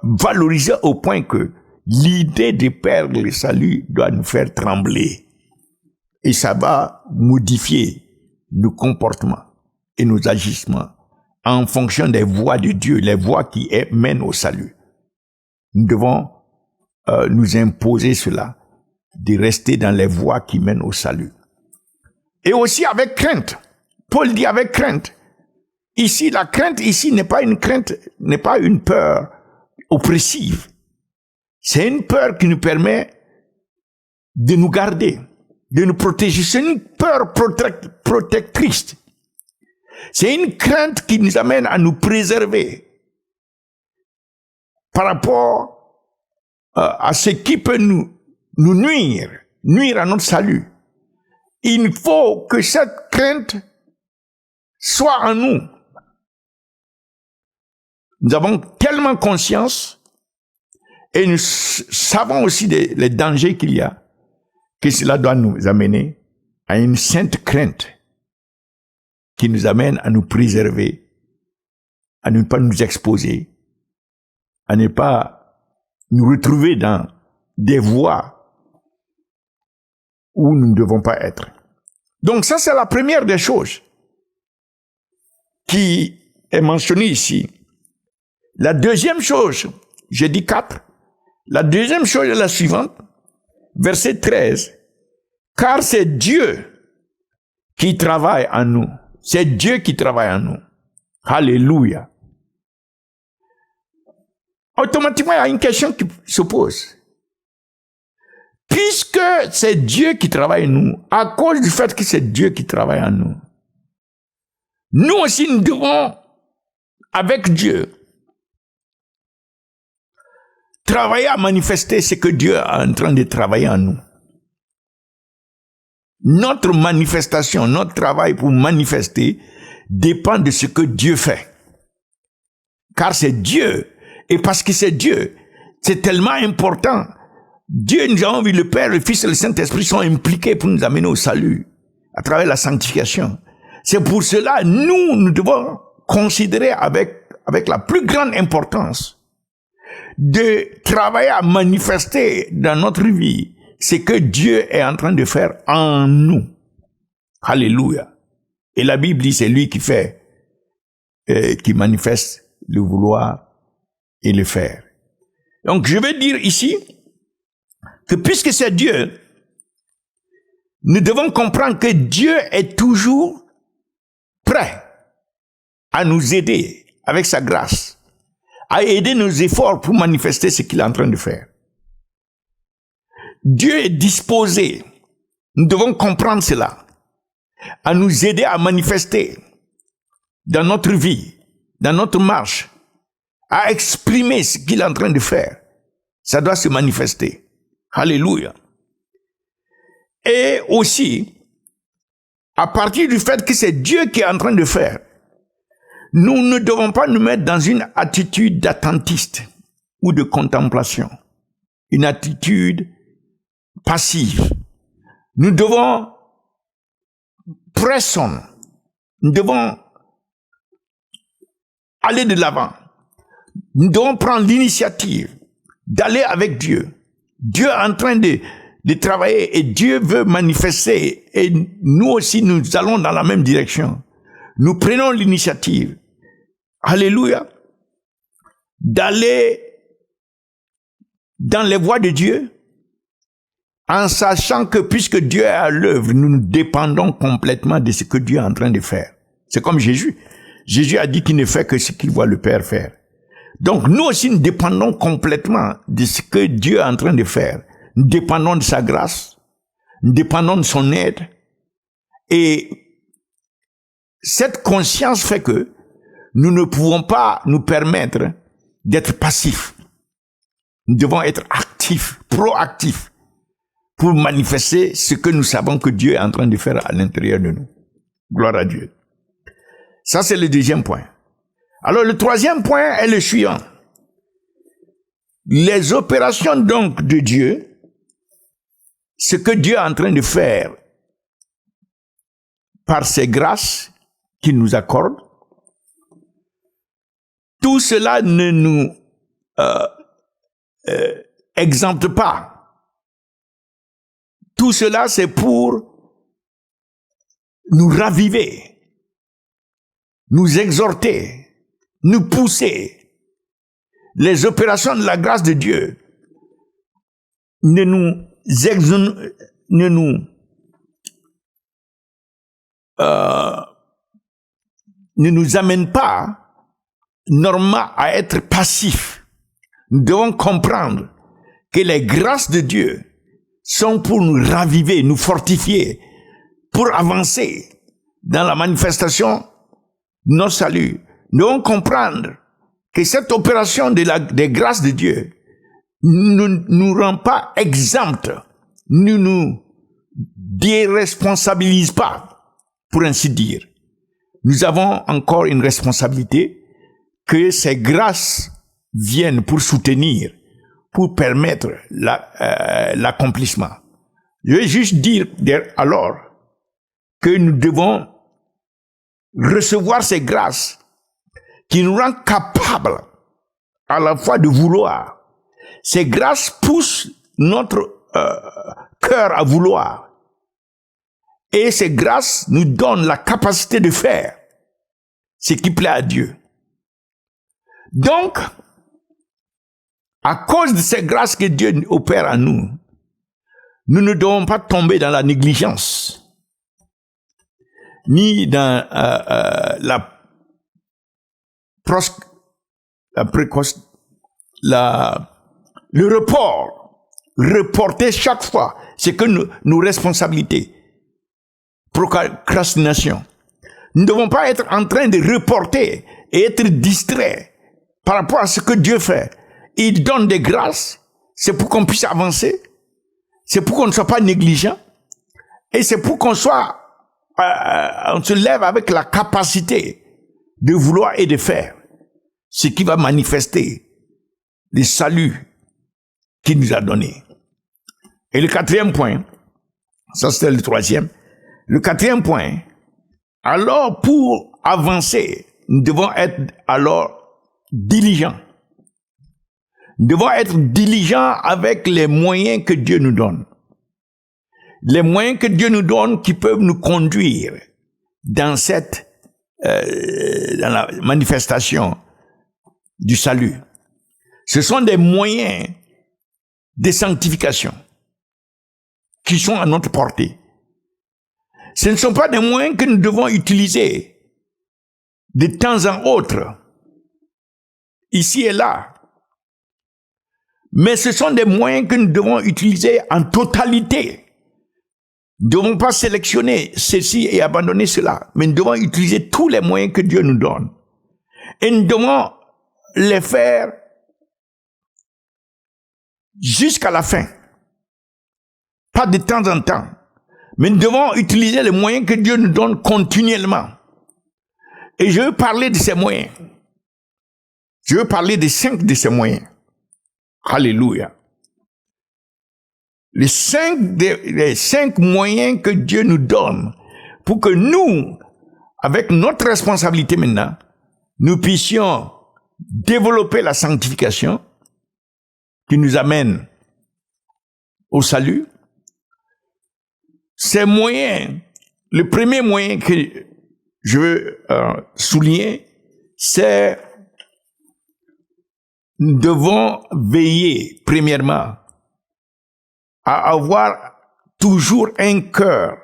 valoriser au point que l'idée de perdre le salut doit nous faire trembler. Et ça va modifier nos comportements et nos agissements en fonction des voies de Dieu, les voies qui mènent au salut. Nous devons nous imposer cela, de rester dans les voies qui mènent au salut. Et aussi avec crainte. Paul dit avec crainte. Ici, la crainte ici n'est pas une crainte, n'est pas une peur oppressive. C'est une peur qui nous permet de nous garder, de nous protéger. C'est une peur protectrice. C'est une crainte qui nous amène à nous préserver par rapport à ce qui peut nous nuire à notre salut. Il faut que cette crainte soit en nous. Nous avons tellement conscience et nous savons aussi les dangers qu'il y a, que cela doit nous amener à une sainte crainte qui nous amène à nous préserver, à ne pas nous exposer, à ne pas nous retrouver dans des voies où nous ne devons pas être. Donc ça, c'est la première des choses qui est mentionnée ici. La deuxième chose, j'ai dit 4, la deuxième chose est la suivante, verset 13. Car c'est Dieu qui travaille en nous. C'est Dieu qui travaille en nous. Alléluia. Automatiquement, il y a une question qui se pose. Puisque c'est Dieu qui travaille en nous, à cause du fait que c'est Dieu qui travaille en nous, nous aussi nous devons, avec Dieu, travailler à manifester ce que Dieu est en train de travailler en nous. Notre manifestation, notre travail pour manifester dépend de ce que Dieu fait. Car c'est Dieu. Et parce que c'est Dieu, c'est tellement important. Dieu, nous avons vu, le Père, le Fils et le Saint-Esprit sont impliqués pour nous amener au salut à travers la sanctification. C'est pour cela, nous devons considérer avec la plus grande importance de travailler à manifester dans notre vie ce que Dieu est en train de faire en nous. Alléluia. Et la Bible dit, c'est lui qui fait, qui manifeste le vouloir et le faire. Donc, je vais dire ici que puisque c'est Dieu, nous devons comprendre que Dieu est toujours prêt à nous aider avec sa grâce, à aider nos efforts pour manifester ce qu'il est en train de faire. Dieu est disposé, nous devons comprendre cela, à nous aider à manifester dans notre vie, dans notre marche, à exprimer ce qu'il est en train de faire. Ça doit se manifester. Alléluia. Et aussi, à partir du fait que c'est Dieu qui est en train de faire, nous ne devons pas nous mettre dans une attitude d'attentiste ou de contemplation, une attitude passive. Nous devons pressons, nous devons aller de l'avant. Nous devons prendre l'initiative d'aller avec Dieu. Dieu est en train de travailler et Dieu veut manifester et nous aussi nous allons dans la même direction. Nous prenons l'initiative, alléluia, d'aller dans les voies de Dieu, en sachant que puisque Dieu est à l'œuvre, nous nous dépendons complètement de ce que Dieu est en train de faire. C'est comme Jésus. Jésus a dit qu'il ne fait que ce qu'il voit le Père faire. Donc nous aussi nous dépendons complètement de ce que Dieu est en train de faire. Nous dépendons de sa grâce, nous dépendons de son aide. Et cette conscience fait que nous ne pouvons pas nous permettre d'être passifs. Nous devons être actifs, proactifs, pour manifester ce que nous savons que Dieu est en train de faire à l'intérieur de nous. Gloire à Dieu. Ça, c'est le deuxième point. Alors, le troisième point est le suivant. Les opérations donc de Dieu, ce que Dieu est en train de faire par ses grâces qu'il nous accorde, tout cela ne nous exempte pas. Tout cela, c'est pour nous raviver, nous exhorter, nous pousser. Les opérations de la grâce de Dieu ne nous amènent pas normalement à être passifs. Nous devons comprendre que les grâces de Dieu sont pour nous raviver, nous fortifier, pour avancer dans la manifestation de notre salut. Nous devons comprendre que cette opération des grâces de Dieu ne nous rend pas exempts, ne nous déresponsabilise pas, pour ainsi dire. Nous avons encore une responsabilité que ces grâces viennent pour soutenir, pour permettre l'accomplissement. Je vais juste dire alors que nous devons recevoir ces grâces qui nous rendent capables à la fois de vouloir. Ces grâces poussent notre cœur à vouloir. Et ces grâces nous donnent la capacité de faire ce qui plaît à Dieu. Donc, à cause de ces grâces que Dieu opère en nous, nous ne devons pas tomber dans la négligence, ni dans le report. Reporter chaque fois, c'est que nos responsabilités. Procrastination. Nous ne devons pas être en train de reporter et être distraits par rapport à ce que Dieu fait. Il donne des grâces, c'est pour qu'on puisse avancer, c'est pour qu'on ne soit pas négligent, et c'est pour qu'on soit, on se lève avec la capacité de vouloir et de faire ce qui va manifester le salut qu'il nous a donné. Et le quatrième point, ça c'était le troisième, le quatrième point, alors pour avancer, nous devons être alors diligents. Nous devons être diligents avec les moyens que Dieu nous donne. Les moyens que Dieu nous donne qui peuvent nous conduire dans dans la manifestation du salut. Ce sont des moyens de sanctification qui sont à notre portée. Ce ne sont pas des moyens que nous devons utiliser de temps en autre, ici et là. Mais ce sont des moyens que nous devons utiliser en totalité. Nous ne devons pas sélectionner ceci et abandonner cela, mais nous devons utiliser tous les moyens que Dieu nous donne. Et nous devons les faire jusqu'à la fin. Pas de temps en temps. Mais nous devons utiliser les moyens que Dieu nous donne continuellement. Et je veux parler de ces moyens. Je veux parler de 5 de ces moyens. Alléluia. Les 5 moyens que Dieu nous donne pour que nous, avec notre responsabilité maintenant, nous puissions développer la sanctification qui nous amène au salut. Ces moyens, le premier moyen que je veux souligner, c'est nous devons veiller, premièrement, à avoir toujours un cœur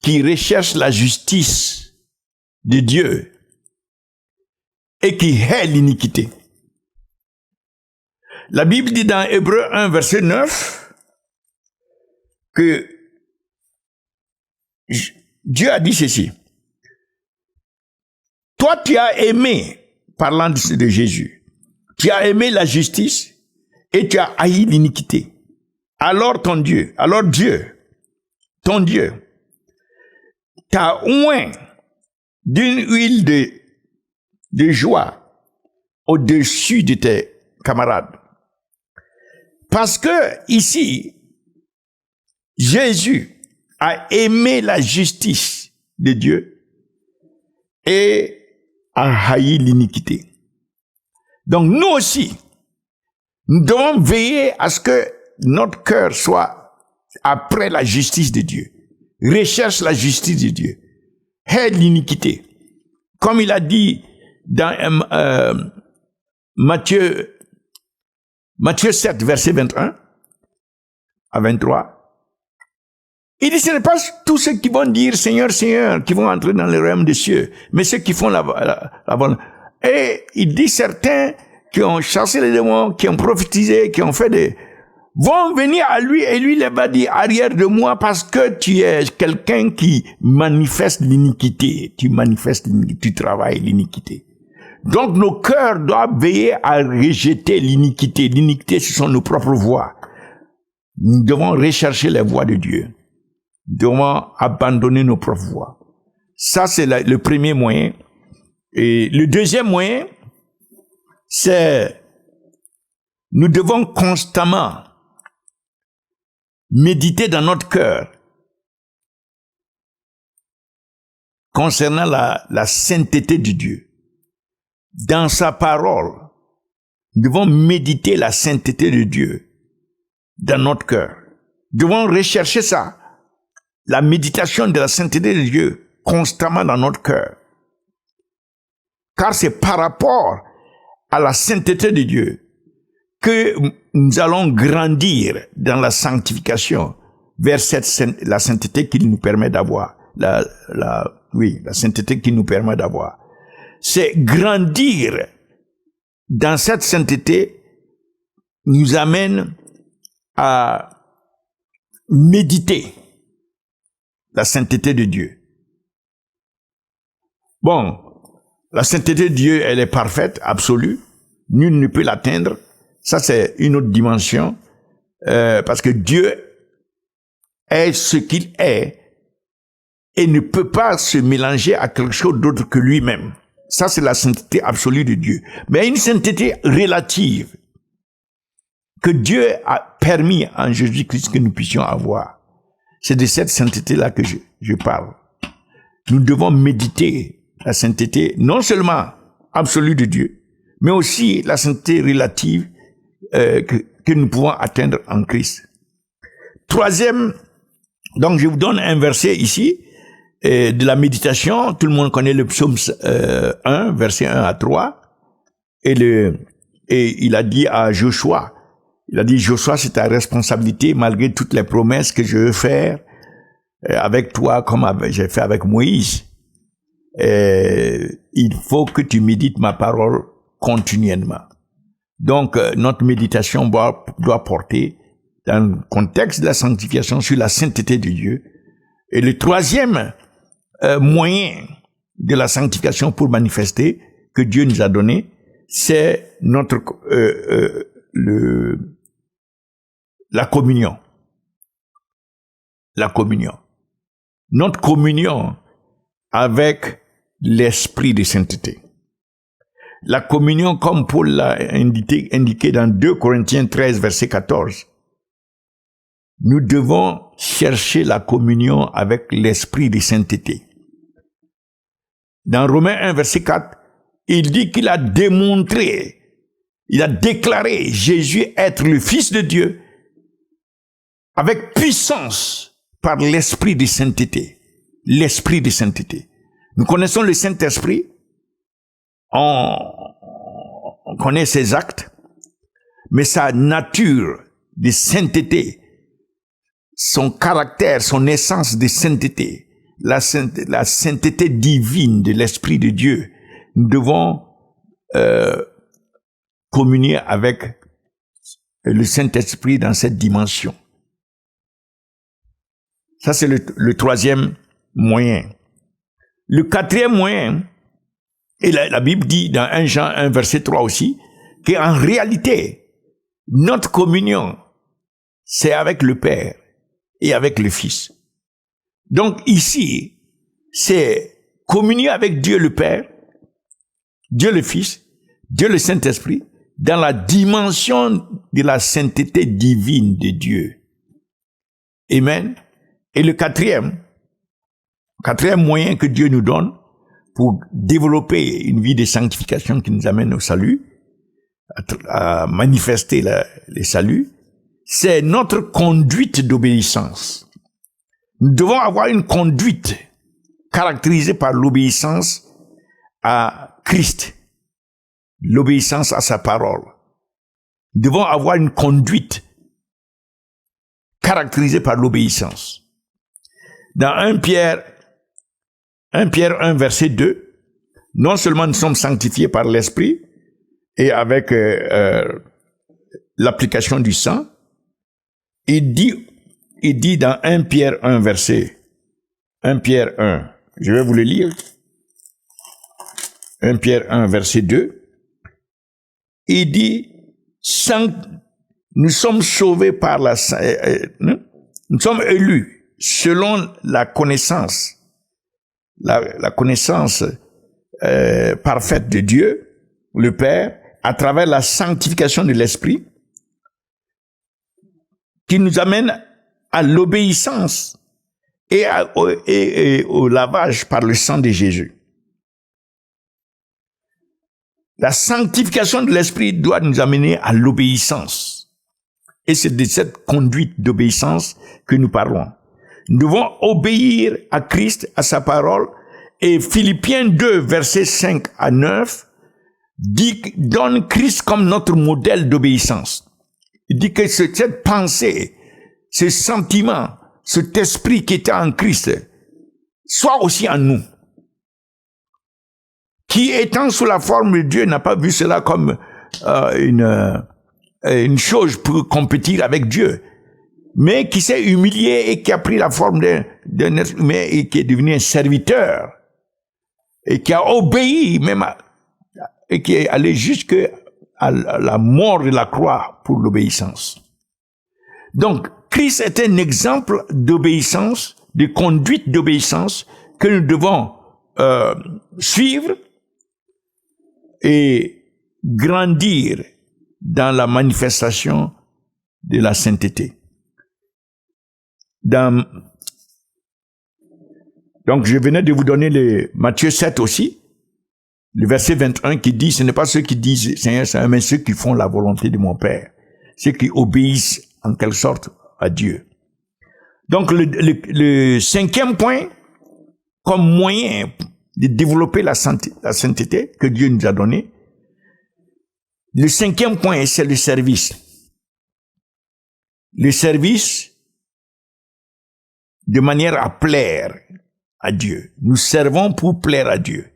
qui recherche la justice de Dieu et qui hait l'iniquité. La Bible dit dans Hébreux 1, verset 9, que Dieu a dit ceci. Toi, tu as aimé, parlant de Jésus, tu as aimé la justice et tu as haï l'iniquité. Alors Dieu, ton Dieu, t'a oint d'une huile de joie au-dessus de tes camarades. Parce que ici, Jésus a aimé la justice de Dieu et a haï l'iniquité. Donc nous aussi, nous devons veiller à ce que notre cœur soit après la justice de Dieu. Recherche la justice de Dieu. Hait l'iniquité. Comme il a dit dans Matthieu 7, verset 21 à 23. Il dit, ce n'est pas tous ceux qui vont dire Seigneur, Seigneur, qui vont entrer dans le royaume des cieux, mais ceux qui font la bonne. Et il dit certains qui ont chassé les démons, qui ont prophétisé, qui ont fait vont venir à lui et lui les va dire arrière de moi parce que tu es quelqu'un qui manifeste l'iniquité. Tu manifestes l'iniquité, tu travailles l'iniquité. Donc nos cœurs doivent veiller à rejeter l'iniquité. L'iniquité, ce sont nos propres voies. Nous devons rechercher les voies de Dieu. Nous devons abandonner nos propres voies. Ça, c'est le premier moyen. Et le deuxième moyen, c'est nous devons constamment méditer dans notre cœur concernant la sainteté de Dieu. Dans sa parole, nous devons méditer la sainteté de Dieu dans notre cœur. Nous devons rechercher ça, la méditation de la sainteté de Dieu constamment dans notre cœur. Car c'est par rapport à la sainteté de Dieu que nous allons grandir dans la sanctification vers la sainteté qu'il nous permet d'avoir. La sainteté qu'il nous permet d'avoir. C'est grandir dans cette sainteté nous amène à méditer la sainteté de Dieu. Bon, la sainteté de Dieu, elle est parfaite, absolue. Nul ne peut l'atteindre. Ça, c'est une autre dimension. Parce que Dieu est ce qu'il est et ne peut pas se mélanger à quelque chose d'autre que lui-même. Ça, c'est la sainteté absolue de Dieu. Mais une sainteté relative que Dieu a permis en Jésus-Christ que nous puissions avoir. C'est de cette sainteté-là que je parle. Nous devons méditer la sainteté, non seulement absolue de Dieu, mais aussi la sainteté relative que nous pouvons atteindre en Christ. Troisième, donc je vous donne un verset ici, de la méditation. Tout le monde connaît le psaume 1, verset 1 à 3. Et il a dit à Joshua, Joshua, c'est ta responsabilité, malgré toutes les promesses que je veux faire avec toi, comme j'ai fait avec Moïse. Il faut que tu médites ma parole continuellement. Donc, notre méditation doit porter, dans le contexte de la sanctification, sur la sainteté de Dieu. Et le troisième moyen de la sanctification pour manifester que Dieu nous a donné, c'est la communion. La communion. Notre communion avec l'esprit de sainteté. La communion, comme Paul l'a indiqué dans 2 Corinthiens 13, verset 14. Nous devons chercher la communion avec l'esprit de sainteté. Dans Romains 1, verset 4, il dit qu'il a démontré, il a déclaré Jésus être le Fils de Dieu avec puissance par l'esprit de sainteté. L'esprit de sainteté. Nous connaissons le Saint-Esprit. on connaît ses actes, mais sa nature de sainteté, son caractère, son essence de sainteté, la sainteté divine de l'Esprit de Dieu, nous devons communier avec le Saint-Esprit dans cette dimension. Ça, c'est le troisième moyen. Le quatrième moyen, et la Bible dit dans 1 Jean 1, verset 3 aussi, qu'en réalité, notre communion, c'est avec le Père et avec le Fils. Donc ici, c'est communier avec Dieu le Père, Dieu le Fils, Dieu le Saint-Esprit, dans la dimension de la sainteté divine de Dieu. Amen. Et le quatrième moyen que Dieu nous donne pour développer une vie de sanctification qui nous amène au salut, à manifester le salut, c'est notre conduite d'obéissance. Nous devons avoir une conduite caractérisée par l'obéissance à Christ, l'obéissance à sa parole. Nous devons avoir une conduite caractérisée par l'obéissance. Dans 1 Pierre 1, verset 2, non seulement nous sommes sanctifiés par l'Esprit et avec l'application du sang, il dit dans 1 Pierre 1, verset 1 Pierre 1, je vais vous le lire. 1 Pierre 1, verset 2, il dit, nous sommes sauvés par nous sommes élus selon la connaissance, la connaissance parfaite de Dieu, le Père, à travers la sanctification de l'Esprit, qui nous amène à l'obéissance et au lavage par le sang de Jésus. La sanctification de l'Esprit doit nous amener à l'obéissance. Et c'est de cette conduite d'obéissance que nous parlons. Nous devons obéir à Christ, à sa parole. Et Philippiens 2, versets 5 à 9, donne Christ comme notre modèle d'obéissance. Il dit que cette pensée, ce sentiment, cet esprit qui était en Christ, soit aussi en nous. Qui étant sous la forme de Dieu n'a pas vu cela comme une chose pour compétir avec Dieu, mais qui s'est humilié et qui a pris la forme d'un être humain et qui est devenu un serviteur et qui a obéi même et qui est allé jusqu'à la mort de la croix pour l'obéissance. Donc, Christ est un exemple d'obéissance, de conduite d'obéissance que nous devons suivre et grandir dans la manifestation de la sainteté. Donc, je venais de vous donner le Matthieu 7 aussi, le verset 21 qui dit, ce n'est pas ceux qui disent Seigneur, Seigneur, mais ceux qui font la volonté de mon Père, ceux qui obéissent en quelque sorte à Dieu. Donc, le cinquième point, comme moyen de développer la sainteté que Dieu nous a donnée, le cinquième point, c'est le service. Le service de manière à plaire à Dieu. Nous servons pour plaire à Dieu.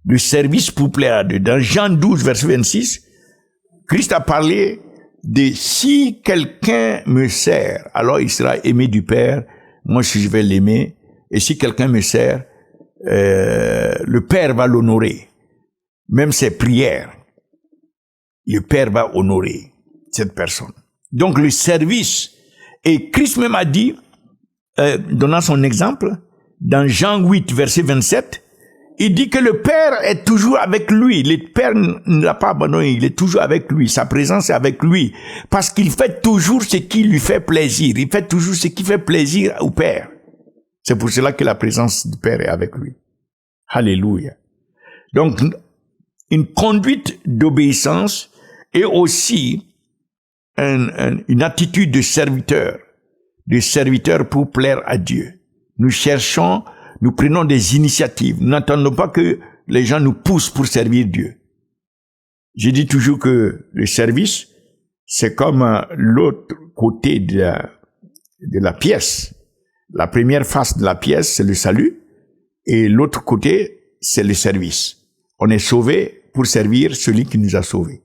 Le service pour plaire à Dieu. Dans Jean 12, verset 26, Christ a parlé de si quelqu'un me sert, alors il sera aimé du Père, moi je vais l'aimer, et si quelqu'un me sert, le Père va l'honorer. Même ses prières, le Père va honorer cette personne. Donc le service, et Christ même a dit, donnant son exemple, dans Jean 8, verset 27, il dit que le Père est toujours avec lui. Le Père ne l'a pas abandonné, il est toujours avec lui. Sa présence est avec lui. Parce qu'il fait toujours ce qui lui fait plaisir. Il fait toujours ce qui fait plaisir au Père. C'est pour cela que la présence du Père est avec lui. Alléluia. Donc, une conduite d'obéissance et aussi une attitude de serviteur pour plaire à Dieu. Nous prenons des initiatives. Nous n'attendons pas que les gens nous poussent pour servir Dieu. Je dis toujours que le service, c'est comme l'autre côté de la pièce. La première face de la pièce, c'est le salut, et l'autre côté, c'est le service. On est sauvé pour servir celui qui nous a sauvés.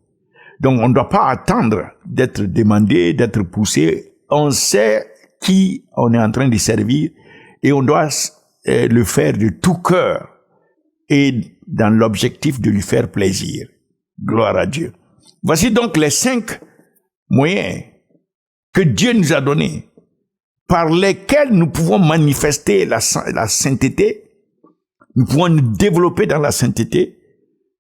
Donc, on ne doit pas attendre d'être demandé, d'être poussé. On sait qui on est en train de servir et on doit le faire de tout cœur et dans l'objectif de lui faire plaisir. Gloire à Dieu. Voici donc les 5 moyens que Dieu nous a donnés par lesquels nous pouvons manifester la sainteté. Nous pouvons nous développer dans la sainteté.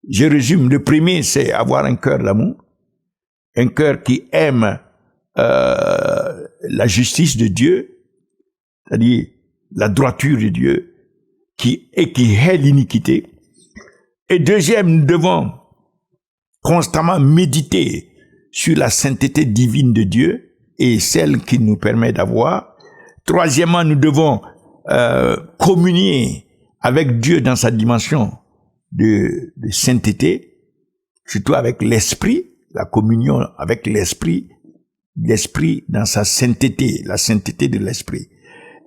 Je résume. Le premier, c'est avoir un cœur d'amour. Un cœur qui aime la justice de Dieu, c'est-à-dire la droiture de Dieu, qui hait l'iniquité. Et deuxième, nous devons constamment méditer sur la sainteté divine de Dieu et celle qu'il nous permet d'avoir. Troisièmement, nous devons communier avec Dieu dans sa dimension de sainteté, surtout avec l'esprit, la communion avec l'esprit dans sa sainteté, la sainteté de l'esprit.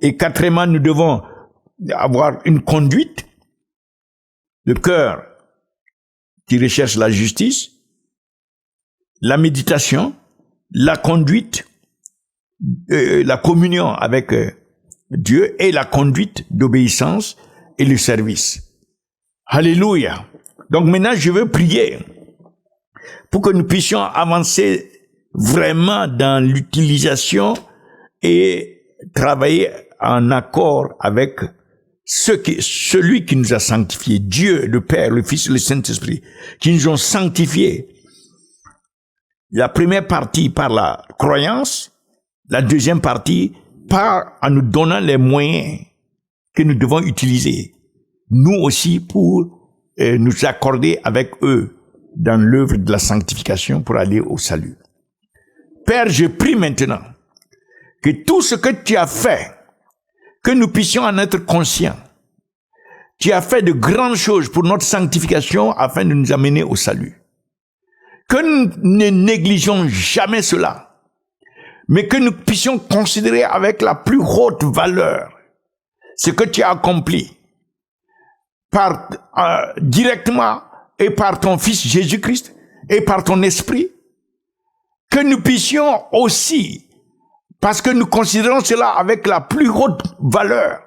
Et quatrièmement, nous devons avoir une conduite, le cœur qui recherche la justice, la méditation, la conduite, la communion avec Dieu et la conduite d'obéissance et le service. Alléluia. Donc maintenant, je veux prier pour que nous puissions avancer vraiment dans l'utilisation et travailler en accord avec celui qui nous a sanctifiés, Dieu, le Père, le Fils et le Saint-Esprit, qui nous ont sanctifiés. La première partie par la croyance, la deuxième partie par en nous donnant les moyens que nous devons utiliser, nous aussi, pour nous accorder avec eux dans l'œuvre de la sanctification pour aller au salut. Père, je prie maintenant que tout ce que tu as fait, que nous puissions en être conscients. Tu as fait de grandes choses pour notre sanctification afin de nous amener au salut. Que nous ne négligeons jamais cela, mais que nous puissions considérer avec la plus haute valeur ce que tu as accompli directement et par ton Fils Jésus-Christ et par ton Esprit. Que nous puissions aussi, parce que nous considérons cela avec la plus haute valeur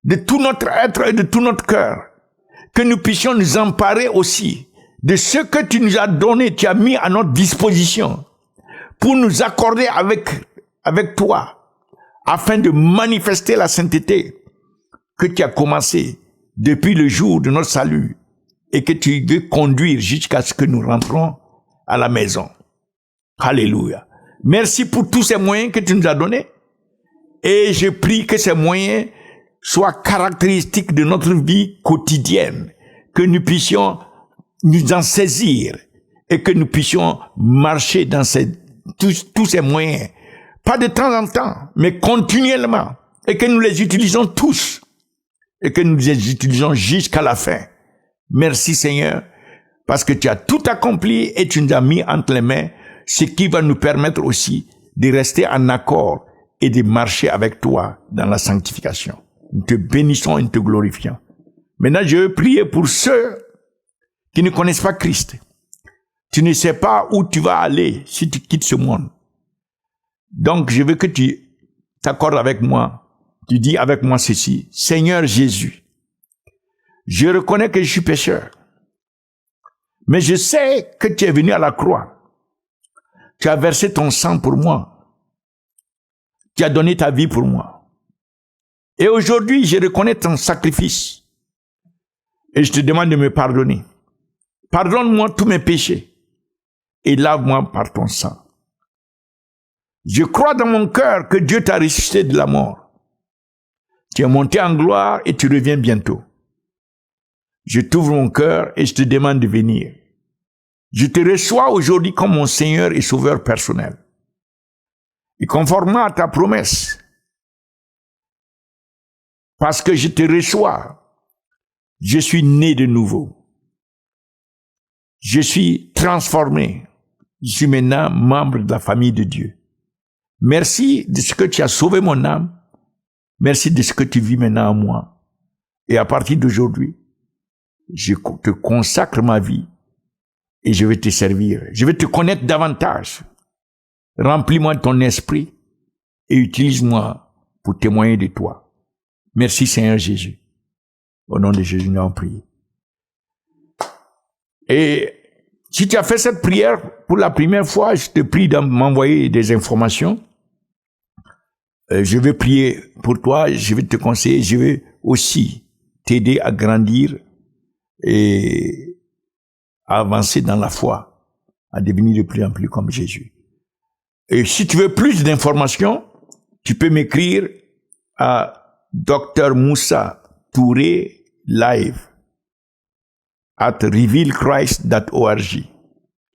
de tout notre être et de tout notre cœur, que nous puissions nous emparer aussi de ce que tu nous as donné, tu as mis à notre disposition pour nous accorder avec toi afin de manifester la sainteté que tu as commencé depuis le jour de notre salut et que tu veux conduire jusqu'à ce que nous rentrons à la maison. Alléluia. Merci pour tous ces moyens que tu nous as donnés. Et je prie que ces moyens soient caractéristiques de notre vie quotidienne, que nous puissions nous en saisir et que nous puissions marcher dans tous ces moyens. Pas de temps en temps, mais continuellement. Et que nous les utilisons tous. Et que nous les utilisons jusqu'à la fin. Merci Seigneur, parce que tu as tout accompli et tu nous as mis entre les mains, ce qui va nous permettre aussi de rester en accord et de marcher avec toi dans la sanctification. Nous te bénissons et nous te glorifions. Maintenant, je veux prier pour ceux qui ne connaissent pas Christ. Tu ne sais pas où tu vas aller si tu quittes ce monde. Donc, je veux que tu t'accordes avec moi. Tu dis avec moi ceci: Seigneur Jésus, je reconnais que je suis pécheur. Mais je sais que tu es venu à la croix. Tu as versé ton sang pour moi. Tu as donné ta vie pour moi. Et aujourd'hui, je reconnais ton sacrifice. Et je te demande de me pardonner. Pardonne-moi tous mes péchés. Et lave-moi par ton sang. Je crois dans mon cœur que Dieu t'a ressuscité de la mort. Tu es monté en gloire et tu reviens bientôt. Je t'ouvre mon cœur et je te demande de venir. Je te reçois aujourd'hui comme mon Seigneur et Sauveur personnel. Et conformément à ta promesse, parce que je te reçois, je suis né de nouveau. Je suis transformé. Je suis maintenant membre de la famille de Dieu. Merci de ce que tu as sauvé mon âme. Merci de ce que tu vis maintenant en moi. Et à partir d'aujourd'hui, je te consacre ma vie et je vais te servir. Je vais te connaître davantage. Remplis-moi de ton esprit et utilise-moi pour témoigner de toi. Merci Seigneur Jésus. Au nom de Jésus, nous avons prié. Et si tu as fait cette prière pour la première fois, je te prie de m'envoyer des informations. Je vais prier pour toi, je vais te conseiller, je vais aussi t'aider à grandir et à avancer dans la foi, à devenir de plus en plus comme Jésus. Et si tu veux plus d'informations, tu peux m'écrire à Dr Moussa Touré Live at revealchrist.org.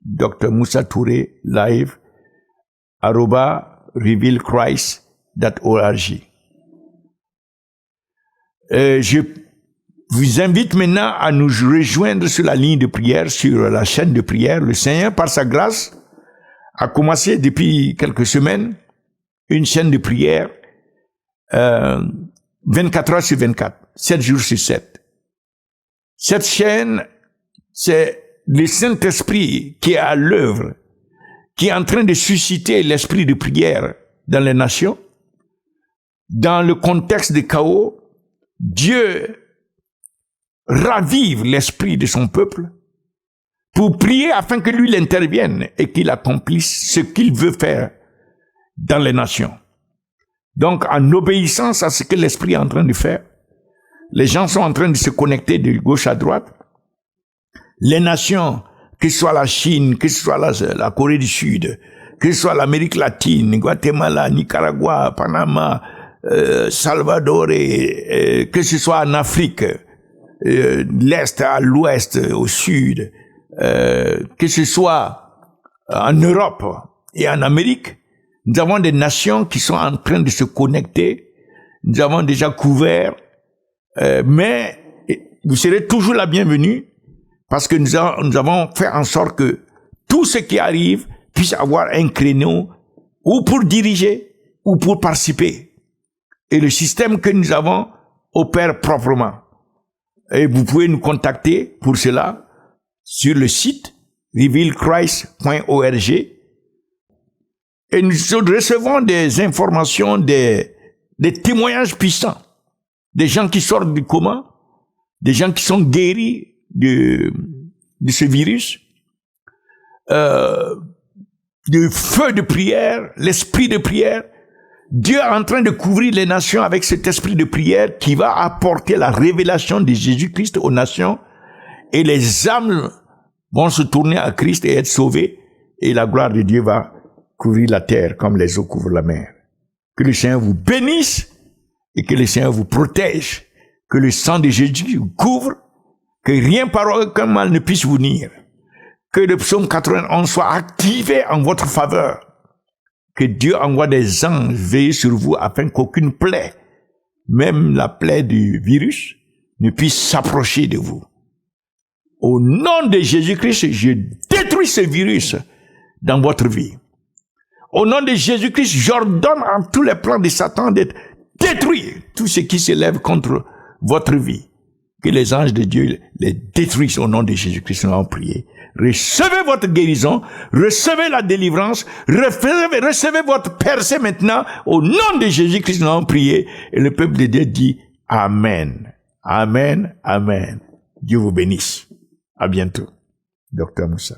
Dr Moussa Touré Live @revealchrist.org. Je vous invite maintenant à nous rejoindre sur la ligne de prière, sur la chaîne de prière. Le Seigneur, par sa grâce, a commencé depuis quelques semaines une chaîne de prière 24 heures sur 24, 7 jours sur 7. Cette chaîne, c'est le Saint-Esprit qui est à l'œuvre, qui est en train de susciter l'esprit de prière dans les nations. Dans le contexte de chaos, Dieu ravive l'esprit de son peuple pour prier afin que lui intervienne et qu'il accomplisse ce qu'il veut faire dans les nations. Donc, en obéissance à ce que l'esprit est en train de faire, les gens sont en train de se connecter de gauche à droite. Les nations, que ce soit la Chine, que ce soit la Corée du Sud, que ce soit l'Amérique latine, Guatemala, Nicaragua, Panama, Salvador, que ce soit en Afrique, l'Est à l'Ouest, au Sud, que ce soit en Europe et en Amérique, nous avons des nations qui sont en train de se connecter. Nous avons déjà couvert, mais vous serez toujours la bienvenue parce que nous avons fait en sorte que tout ce qui arrive puisse avoir un créneau ou pour diriger ou pour participer. Et le système que nous avons opère proprement. Et vous pouvez nous contacter pour cela sur le site revealchrist.org. Et nous recevons des informations, des témoignages puissants. Des gens qui sortent du coma, des gens qui sont guéris de ce virus, du feu de prière, l'esprit de prière. Dieu est en train de couvrir les nations avec cet esprit de prière qui va apporter la révélation de Jésus-Christ aux nations et les âmes vont se tourner à Christ et être sauvées et la gloire de Dieu va couvrir la terre comme les eaux couvrent la mer. Que le Seigneur vous bénisse et que le Seigneur vous protège. Que le sang de Jésus vous couvre, que rien par aucun mal ne puisse vous nuire. Que le psaume 91 soit activé en votre faveur. Que Dieu envoie des anges veiller sur vous afin qu'aucune plaie, même la plaie du virus, ne puisse s'approcher de vous. Au nom de Jésus-Christ, je détruis ce virus dans votre vie. Au nom de Jésus-Christ, j'ordonne à tous les plans de Satan d'être détruits, tout ce qui s'élève contre votre vie. Que les anges de Dieu les détruisent au nom de Jésus-Christ. Nous allons prier. Recevez votre guérison, recevez la délivrance, recevez votre percée maintenant. Au nom de Jésus-Christ, nous allons prier. Et le peuple de Dieu dit Amen. Amen. Amen. Dieu vous bénisse. À bientôt. Dr Moussa.